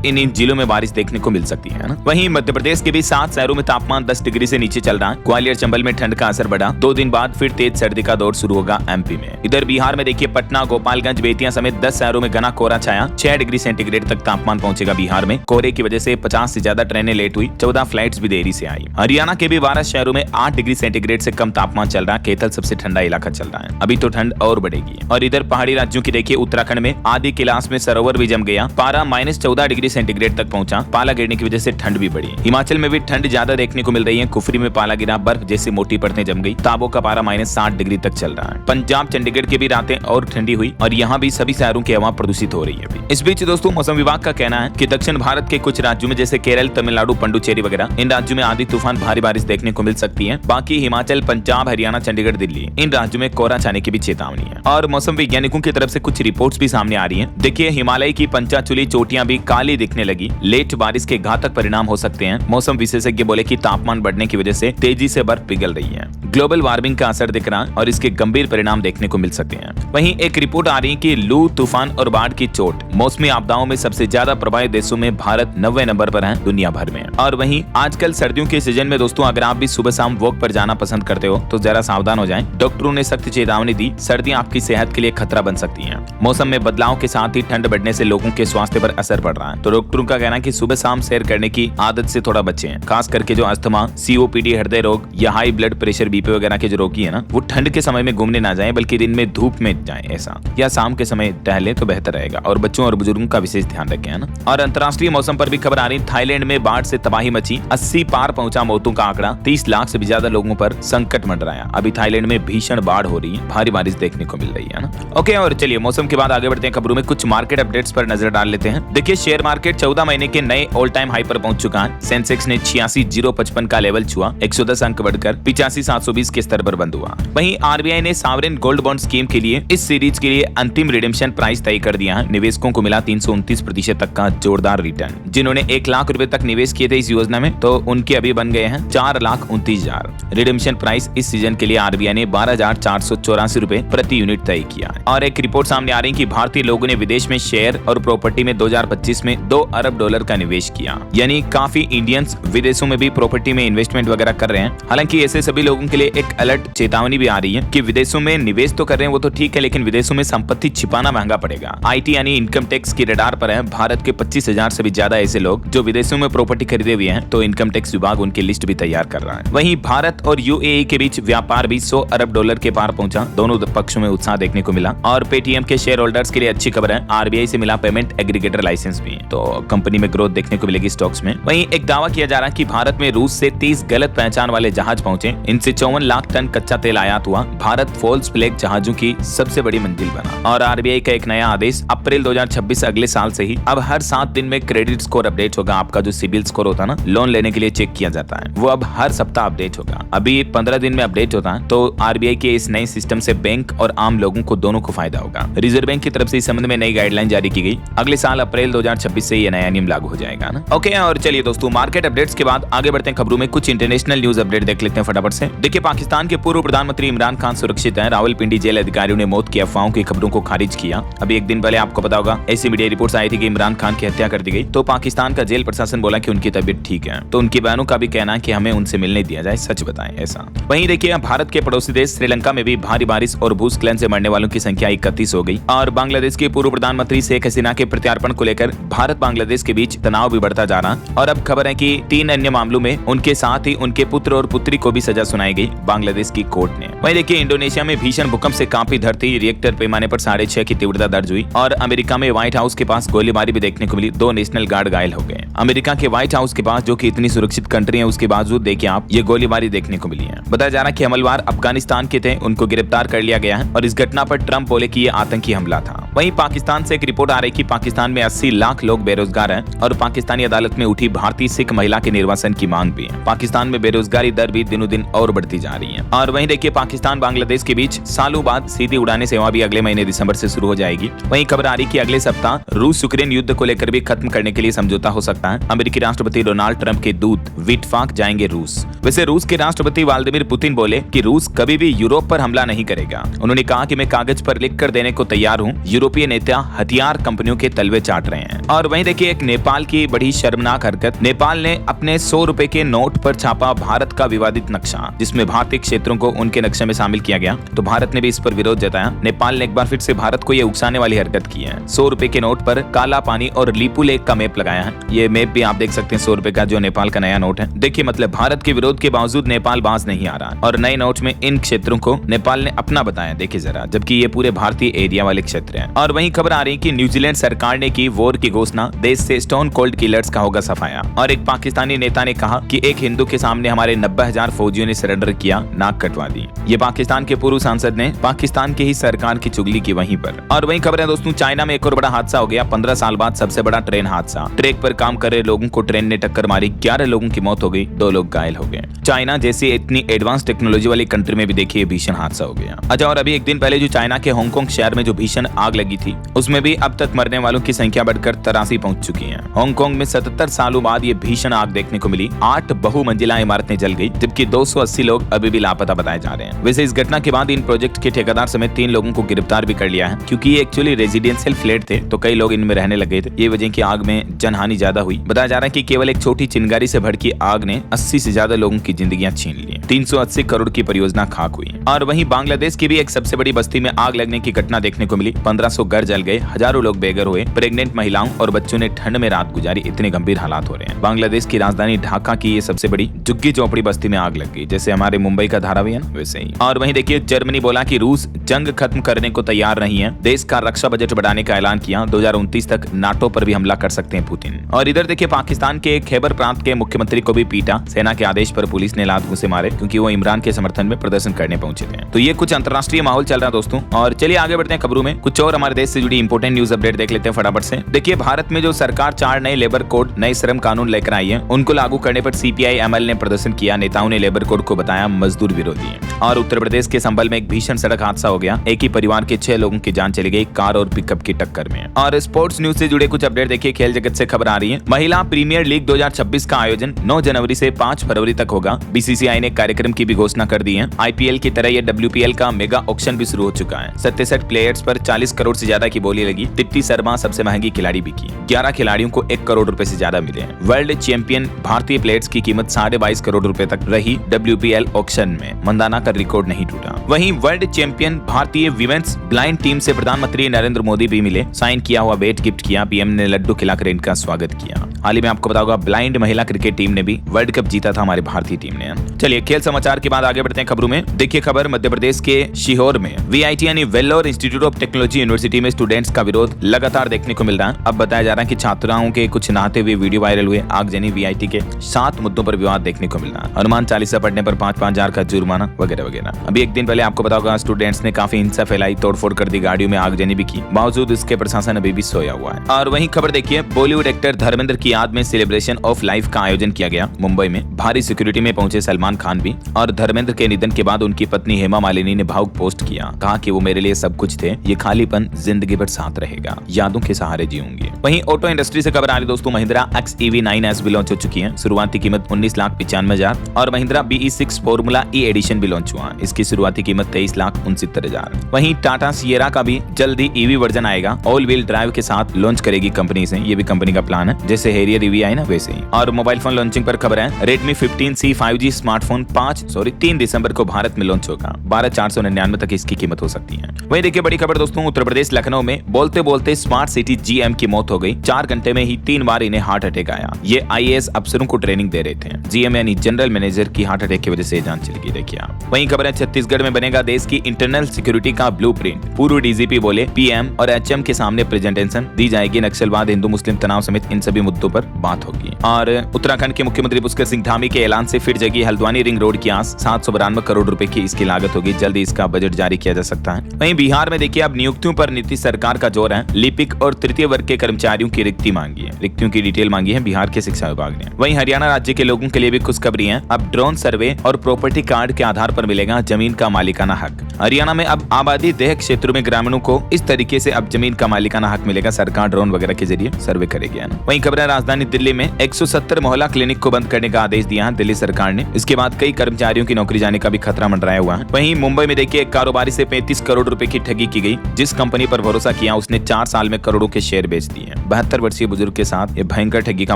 इन जिलों में बारिश देखने को मिल सकती है ना। वहीं मध्य प्रदेश के भी 7 शहरों में तापमान 10 डिग्री से नीचे चल रहा है। ग्वालियर चंबल में ठंड का असर बढ़ा। 2 दिन बाद फिर तेज सर्दी का दौर शुरू होगा एमपी में। इधर बिहार में देखिए पटना, गोपालगंज, बेतिया समेत 10 शहरों में घना कोहरा छाया। 6 डिग्री सेंटीग्रेड तक तापमान पहुंचेगा बिहार में। कोहरे की वजह से 50 से ज्यादा ट्रेनें लेट हुई। 14 फ्लाइट्स भी देरी से आई। हरियाणा के भी 12 शहरों में 8 डिग्री सेंटीग्रेड से कम तापमान चल रहा है। कैथल सबसे ठंडा इलाका चल रहा है। अभी तो ठंड और बढ़ेगी। और इधर पहाड़ी राज्यों की देखिए उत्तराखंड में आदि कैलाश में सरोवर भी जम गया। पारा -14 डिग्री सेंटीग्रेड तक पहुंचा। पाला गिरने की वजह से ठंड भी बढ़ी। हिमाचल में भी ठंड ज्यादा देखने को मिल रही है। कुफरी में पाला गिरा, बर्फ जैसी मोटी परतें जम गई। ताबो का पारा -60 डिग्री तक चल रहा है। पंजाब, चंडीगढ़ की भी रातें और ठंडी हुई और यहाँ भी सभी शहरों की हवा प्रदूषित हो रही है। इस बीच दोस्तों मौसम विभाग का कहना है कि दक्षिण भारत के कुछ राज्यों में जैसे केरल, तमिलनाडु, पुडुचेरी वगैरह, इन राज्यों में आंधी तूफान भारी बारिश देखने को मिल सकती है। बाकी हिमाचल, पंजाब, हरियाणा, चंडीगढ़, दिल्ली, इन राज्यों में कोहरा छाने की भी चेतावनी है। और मौसम वैज्ञानिकों की तरफ से कुछ रिपोर्ट्स भी सामने आ रही है। देखिए हिमालय की पंचाचूली चोटियां भी काली दिखने लगी। लेट बारिश के घातक परिणाम हो सकते हैं। मौसम विशेषज्ञ बोले कि तापमान बढ़ने की वजह से तेजी से बर्फ पिघल रही है। ग्लोबल वार्मिंग का असर दिख रहा है और इसके गंभीर परिणाम देखने को मिल सकते हैं। वहीं एक रिपोर्ट आ रही है कि लू, तूफान और बाढ़ की चोट चोट। मौसमी आपदाओं में सबसे ज्यादा प्रभावित देशों में भारत 90 नंबर पर है दुनिया भर में। और वहीं आजकल सर्दियों के सीजन में दोस्तों अगर आप भी सुबह शाम वॉक पर जाना पसंद करते हो तो जरा सावधान हो जाएं। डॉक्टरों ने सख्त चेतावनी दी, सर्दियां आपकी सेहत के लिए खतरा बन सकती हैं। मौसम में बदलाव के साथ ही ठंड बढ़ने से लोगों के स्वास्थ्य पर असर पड़ रहा है। तो डॉक्टरों का कहना है कि सुबह शाम सैर करने की आदत से थोड़ा बचें। खास करके जो अस्थमा, COPD, हृदय रोग या हाई ब्लड प्रेशर, BP वगैरह के जो रोगी है ना, वो ठंड के समय में घूमने ना जाएं बल्कि दिन में धूप में जाएं ऐसा, या शाम के समय टहले तो बेहतर रहेगा। और बच्चों और बुजुर्गों का विशेष ध्यान रखें, है ना। और अंतर्राष्ट्रीय मौसम पर भी खबर आ रही, थाईलैंड में बाढ़ से तबाही मची, 80 पार पहुंचा मौतों का आंकड़ा, 30 लाख से भी ज्यादा लोगों पर संकट मंडराया। अभी थाईलैंड में भीषण बाढ़ हो रही है, भारी बारिश देखने को मिल रही है ना। ओके, और चलिए मौसम के बाद आगे बढ़ते हैं खबरों में, कुछ मार्केट अपडेट्स पर नजर डाल लेते हैं। देखिए शेयर मार्केट 14 महीने के नए ऑल टाइम हाई पर पहुंच चुका है। सेंसेक्स ने 86,055 का लेवल छुआ, 110 अंक बढ़कर 85,720 के स्तर पर बंद हुआ। वहीं RBI ने सॉवरेन गोल्ड बॉन्ड स्कीम के लिए इस सीरीज के लिए अंतिम रिडेम्पशन प्राइस तय कर दिया है। निवेशकों को मिला 329% तक का जोरदार रिटर्न। जिन्होंने 1 लाख रुपए तक निवेश किए थे इस योजना में तो उनके अभी बन गए हैं 4,29,000। रिडेम्पशन प्राइस इस सीजन के लिए RBI ने 12,484 रुपए प्रति यूनिट तय किया है। और एक रिपोर्ट सामने आ रही है कि भारतीय लोगों ने विदेश में शेयर और प्रॉपर्टी में 2025 में $2 अरब का निवेश किया। यानी काफी इंडियंस विदेशों में भी प्रॉपर्टी में इन्वेस्टमेंट वगैरह कर रहे हैं। हालांकि ऐसे सभी लोगों के लिए एक अलर्ट चेतावनी भी आ रही है कि विदेशों में निवेश तो कर रहे हैं वो तो ठीक है, लेकिन विदेशों में संपत्ति छिपाना महंगा पड़ेगा। IT यानी इनकम टैक्स की रडार पर है भारत के 25,000 से भी ज्यादा ऐसे लोग जो विदेशों में प्रॉपर्टी खरीदे हुए हैं, तो इनकम टैक्स विभाग उनकी लिस्ट भी तैयार कर रहा है। वहीं भारत और UAE के बीच व्यापार भी $100 अरब के पार पहुंचा। दोनों पक्षों में उत्साह देखने को मिला। और पेटीएम के शेयर होल्डर्स के लिए अच्छी खबर है, RBI से मिला पेमेंट एग्रीगेटर लाइसेंस भी, तो कंपनी में ग्रोथ देखने को मिलेगी स्टॉक्स में। वहीं एक दावा किया जा रहा है कि भारत में रूस से 30 गलत पहचान वाले जहाज पहुंचे, इनसे 54 लाख टन कच्चा तेल आयात हुआ। भारत फॉल्स फ्लैग जहाजों की सबसे बड़ी मंजिल बना। और RBI का एक नया आदेश, अप्रैल 2026 अगले साल से ही अब हर 7 दिन में क्रेडिट स्कोर अपडेट होगा। आपका जो सिबिल स्कोर होता है ना, लोन लेने के लिए चेक किया जाता है, वो अब हर सप्ताह अपडेट होगा। अभी 15 दिन में अपडेट होता है। तो RBI के इस नए सिस्टम से बैंक और आम लोगों को दोनों को फायदा होगा। रिजर्व बैंक की तरफ से इस संबंध में नई गाइडलाइन जारी की गई। अगले साल अप्रैल 2026 से ये नया नियम लागू हो जाएगा ना। ओके, और चलिए दोस्तों मार्केट अपडेट्स के बाद आगे बढ़ते हैं खबरों में। कुछ इंटरनेशनल न्यूज अपडेट देख लेते हैं फटाफट से। देखिए पाकिस्तान के पूर्व प्रधानमंत्री इमरान खान सुरक्षित हैं। रावलपिंडी जेल अधिकारियों ने मौत की अफवाहों की खबरों को खारिज किया। अभी एक दिन पहले आपको पता होगा ऐसी मीडिया रिपोर्ट्स आई थी कि इमरान खान की हत्या कर दी गई, तो पाकिस्तान का जेल प्रशासन बोला कि उनकी तबीयत ठीक है। तो उनकी बहनों का भी कहना है कि हमें उनसे मिलने दिया जाए, सच बताएं ऐसा। वहीं देखिए भारत के पड़ोसी देश श्रीलंका में भी भारी बारिश और भूस्खलन से मरने वालों की संख्या 31 हो गई। और बांग्लादेश के पूर्व प्रधानमंत्री शेख हसीना के प्रत्यार्पण को लेकर भारत बांग्लादेश के बीच तनाव भी बढ़ता जा रहा। और अब खबर है कि 3 अन्य मामलों में उनके साथ ही उनके पुत्र और पुत्री को भी सजा सुनाई गई बांग्लादेश की कोर्ट ने। वहीं देखिए इंडोनेशिया में भीषण भूकंप से कांपी धरती, रिएक्टर पैमाने पर 6.5 की तीव्रता दर्ज हुई। और अमेरिका में व्हाइट हाउस के पास गोलीबारी भी देखने को मिली, 2 नेशनल गार्ड घायल हो गए। अमेरिका के व्हाइट हाउस के पास, जो कि इतनी सुरक्षित कंट्री है, उसके बावजूद देखिए आप ये गोलीबारी देखने को मिली है। बताया जा रहा है कि हमलवार अफगानिस्तान के थे, उनको गिरफ्तार कर लिया गया है। और इस घटना पर ट्रंप बोले कि ये आतंकी हमला था। वहीं पाकिस्तान से एक रिपोर्ट आ रही कि पाकिस्तान में 80 लाख लोग बेरोजगार हैं। और पाकिस्तानी अदालत में उठी भारतीय सिख महिला के निर्वासन की मांग भी है। पाकिस्तान में बेरोजगारी दर भी दिनों दिन और बढ़ती जा रही है। और वहीं देखिए पाकिस्तान बांग्लादेश के बीच सालों बाद सीधी उड़ाने सेवा भी अगले महीने दिसंबर से शुरू हो जाएगी। वहीं खबर आ रही कि अगले सप्ताह रूस यूक्रेन युद्ध को लेकर भी खत्म करने के लिए समझौता हो सकता है। अमेरिकी राष्ट्रपति डोनाल्ड ट्रंप के दूत विटफाक जाएंगे रूस। वैसे रूस के राष्ट्रपति व्लादिमीर पुतिन बोले कि रूस कभी भी यूरोप पर हमला नहीं करेगा। उन्होंने कहा कि मैं कागज पर लिख कर देने को तैयार हूँ। यूरोपीय नेता हथियार कंपनियों के तलवे चाट रहे हैं। और वहीं देखिए एक नेपाल की बड़ी शर्मनाक हरकत, नेपाल ने अपने 100 रुपए के नोट पर छापा भारत का विवादित नक्शा, जिसमें भारतीय क्षेत्रों को उनके नक्शे में शामिल किया गया। तो भारत ने भी इस पर विरोध जताया। नेपाल ने एक बार फिर से भारत को ये उकसाने वाली हरकत की है। 100 रुपए के नोट पर काला पानी और लीपू लेक का मैप लगाया है। ये मैप भी आप देख सकते हैं 100 रुपए का, जो नेपाल का नया नोट है। देखिए मतलब भारत के विरोध के बावजूद नेपाल बाज नहीं आ रहा और नए नोट में इन क्षेत्रों को नेपाल ने अपना बताया। देखिए जरा, जबकि ये पूरे भारतीय एरिया वाले क्षेत्र हैं। और वहीं खबर आ रही है कि न्यूजीलैंड सरकार ने की वॉर की घोषणा, देश से स्टोन कोल्ड किलर्स का होगा सफाया। और एक पाकिस्तानी नेता ने कहा कि एक हिंदू के सामने हमारे 90,000 फौजियों ने सरेंडर किया, नाक कटवा दी। ये पाकिस्तान के पूर्व सांसद ने पाकिस्तान की ही सरकार की चुगली की वहीं पर। और वहीं खबर है दोस्तों, चाइना में एक और बड़ा हादसा हो गया। 15 साल बाद सबसे बड़ा ट्रेन हादसा। ट्रैक पर काम कर रहे लोगों को ट्रेन ने टक्कर मारी, 11 लोगों की मौत हो गई, 2 लोग घायल हो गए। चाइना जैसी इतनी एडवांस टेक्नोलॉजी वाली कंट्री में भी देखिए भीषण हादसा हो गया। अच्छा, और अभी एक दिन पहले जो चाइना के हांगकांग शहर में जो भीषण आग लगी लगी थी, उसमें भी अब तक मरने वालों की संख्या बढ़कर 83 पहुंच चुकी है। हांगकांग में 77 सालों बाद ये भीषण आग देखने को मिली। 8 बहुमंजिला इमारतें जल गई, जबकि 280 लोग अभी भी लापता बताए जा रहे हैं। वैसे इस घटना के बाद इन प्रोजेक्ट के ठेकेदार समेत 3 लोगों को गिरफ्तार भी कर लिया है, क्योंकि ये एक्चुअली रेजिडेंशियल फ्लैट थे, तो कई लोग इनमें रहने लगे थे। ये वजह की आग में जनहानि ज्यादा हुई। बताया जा रहा है कि केवल एक छोटी चिंगारी से भड़की आग ने 80 से ज्यादा लोगों की जिंदगियां छीन ली। 380 करोड़ की परियोजना खाक हुई। और वहीं बांग्लादेश की भी एक सबसे बड़ी बस्ती में आग लगने की घटना देखने को मिली। 1500 घर जल गए, हजारों लोग बेघर हुए। प्रेग्नेंट महिलाओं और बच्चों ने ठंड में रात गुजारी। इतने गंभीर हालात हो रहे हैं। बांग्लादेश की राजधानी ढाका की ये सबसे बड़ी झुग्गी झोपड़ी बस्ती में आग लग गई, जैसे हमारे मुंबई का धारावी है ना, वैसे ही। और वहीं देखिए, जर्मनी बोला कि रूस जंग खत्म करने को तैयार नहीं है। देश का रक्षा बजट बढ़ाने का ऐलान किया। 2029 तक नाटो पर भी हमला कर सकते हैं पुतिन। और इधर देखिए, पाकिस्तान के खैबर प्रांत के मुख्यमंत्री को भी पीटा। सेना के आदेश पर पुलिस ने लात घूंसे मारे, क्योंकि वो इमरान के समर्थन में प्रदर्शन करने पहुंचे थे। तो ये कुछ अंतर्राष्ट्रीय माहौल चल रहा है दोस्तों। और चलिए आगे बढ़ते हैं खबरों में। कुछ और हमारे देश से जुड़ी इंपोर्टेंट न्यूज अपडेट देख लेते हैं फटाफट से। देखिए, भारत में जो सरकार 4 नए लेबर कोड, नए श्रम कानून लेकर आई है, उनको लागू करने पर सीपीआई एमएल ने प्रदर्शन किया। नेताओं ने लेबर कोड को बताया मजदूर विरोधी। और उत्तर प्रदेश के संभल में एक भीषण सड़क हादसा हो गया। एक ही परिवार के 6 लोगों की जान चली गई कार और पिकअप की टक्कर में। और स्पोर्ट्स न्यूज से जुड़े कुछ अपडेट देखिए। खेल जगत से खबर आ रही है। महिला प्रीमियर लीग 2026 का आयोजन 9 जनवरी से 5 फरवरी तक होगा। बीसीसीआई ने कार्यक्रम की भी घोषणा कर दी है। आईपीएल की तरह ये डब्ल्यूपीएल का मेगा ऑक्शन भी शुरू हो चुका है। 67 प्लेयर्स पर 40 करोड़ से ज्यादा की बोली लगी। दीप्ति शर्मा सबसे महंगी खिलाड़ी बिकी। 11 खिलाड़ियों को 1 करोड़ रुपए से ज्यादा मिले। वर्ल्ड चैंपियन भारतीय प्लेयर्स की कीमत 22.5 करोड़ रुपए तक रही। डब्ल्यूपीएल ऑक्शन में मंदाना का रिकॉर्ड नहीं टूटा। वहीं वर्ल्ड चैंपियन भारतीय विमेंस ब्लाइंड टीम से प्रधानमंत्री नरेंद्र मोदी भी मिले। साइन किया हुआ बैट गिफ्ट किया। पीएम ने लड्डू खिलाकर इनका स्वागत किया। हाल ही में आपको बताऊंगा, ब्लाइंड महिला क्रिकेट टीम ने भी वर्ल्ड कप जीता था हमारी भारतीय टीम ने। चलिए खेल समाचार के बाद आगे बढ़ते हैं खबरों में। देखिए खबर, मध्य प्रदेश के सीहोर में वीआईटी यानी Vellore institute of technology university में स्टूडेंट्स का विरोध लगातार देखने को मिल रहा है। अब बताया जा रहा है कि छात्राओं के कुछ नहाते हुए वीडियो वायरल हुए। आगजनी वीआईटी के 7 मुद्दों पर विवाद देखने को मिल रहा है। हनुमान चालीसा पढ़ने पर 5-5 हजार का जुर्माना वगैरह वगैरह। अभी एक दिन पहले आपको बताऊंगा, स्टूडेंट्स ने काफी हिंसा फैलाई, तोड़फोड़ कर दी, गाड़ियों में आगजनी भी की। बावजूद इसके प्रशासन अभी भी सोया हुआ है। और वहीं खबर देखिए, बॉलीवुड एक्टर धर्मेंद्र की याद में सेलिब्रेशन ऑफ लाइफ का आयोजन किया गया मुंबई में। भारी सिक्योरिटी में पहुंचे सलमान खान भी। और धर्मेंद्र के निधन के बाद उनकी पत्नी हेमा मालिनी ने भावुक पोस्ट किया। कहा कि वो मेरे लिए सब कुछ थे, ये खालीपन जिंदगी भर साथ रहेगा, यादों के सहारे जीऊंगी। वहीं ऑटो इंडस्ट्री से खबर आ रही दोस्तों, महिंद्रा XEV9S भी लॉन्च हो चुकी है। शुरुआती कीमत 19,95,000 और महिंद्रा BE6 फॉर्मूला ई एडिशन भी लॉन्च हुआ। इसकी शुरुआती कीमत 23,69,000। वहीं टाटा सिएरा का भी जल्दी ईवी वर्जन आएगा। ऑल व्हील ड्राइव के साथ लॉन्च करेगी कंपनी से। ये भी कंपनी का प्लान है, जैसे हैरियर ईवी आई ना वैसे ही। और मोबाइल फोन लॉन्चिंग पर खबर है, Redmi 15C 5G स्मार्टफोन 3 दिसंबर को भारत में लॉन्च होगा। 12,499 तक इसकी कीमत हो सकती है। वहीं देखिए बड़ी खबर दोस्तों, उत्तर प्रदेश लखनऊ में बोलते बोलते स्मार्ट सिटी GM की मौत हो गई। 4 घंटे में ही 3 बार इन्हें हार्ट अटैक आया। ये IAS अफसरों को ट्रेनिंग दे रहे थे। GM यानी जनरल मैनेजर की हार्ट अटैक की वजह से जान चली गई। देखिए आप। वहीं खबर है, छत्तीसगढ़ में बनेगा देश की इंटरनल सिक्योरिटी का ब्लूप्रिंट। पूर्व DGP बोले PM और HM के सामने प्रेजेंटेशन दी जाएगी। नक्सलवाद, हिंदू मुस्लिम तनाव समेत इन सभी मुद्दों पर बात होगी। और उत्तराखंड के मुख्यमंत्री पुष्कर सिंह धामी के ऐलान से फिर जगी हल्द्वानी रिंग रोड की आस। 792 करोड़ रुपए की इसकी लागत होगी। जल्दी इसका बजट जारी किया जा सकता है। वहीं बिहार में देखिए, अब नियुक्तियों पर नीतीश सरकार का जोर है। लिपिक और तृतीय वर्ग के कर्मचारियों की रिक्ति मांगी है। रिक्तियों की डिटेल मांगी है बिहार के शिक्षा विभाग ने। वहीं हरियाणा राज्य के लोगों के लिए भी खुशखबरी है। अब ड्रोन सर्वे और प्रॉपर्टी कार्ड के आधार पर मिलेगा जमीन का मालिकाना हक। हरियाणा में अब आबादी देह क्षेत्रों में ग्रामीणों को इस तरीके से अब जमीन का मालिकाना हक मिलेगा। सरकार ड्रोन वगैरह के जरिए सर्वे करेगी। वहीं खबर है, राजधानी दिल्ली में 170 मोहल्ला क्लिनिक को बंद करने का आदेश दिया है दिल्ली सरकार ने। इसके बाद कई कर्मचारियों की नौकरी जाने का भी खतरा मंडराया हुआ है। वहीं मुंबई में देखिए, एक कारोबारी से 35 करोड़ रुपए की ठगी की गई। जिस कंपनी पर भरोसा किया उसने 4 साल में करोड़ों के शेयर बेच दिए। 72 वर्षीय बुजुर्ग के साथ ये भयंकर ठगी का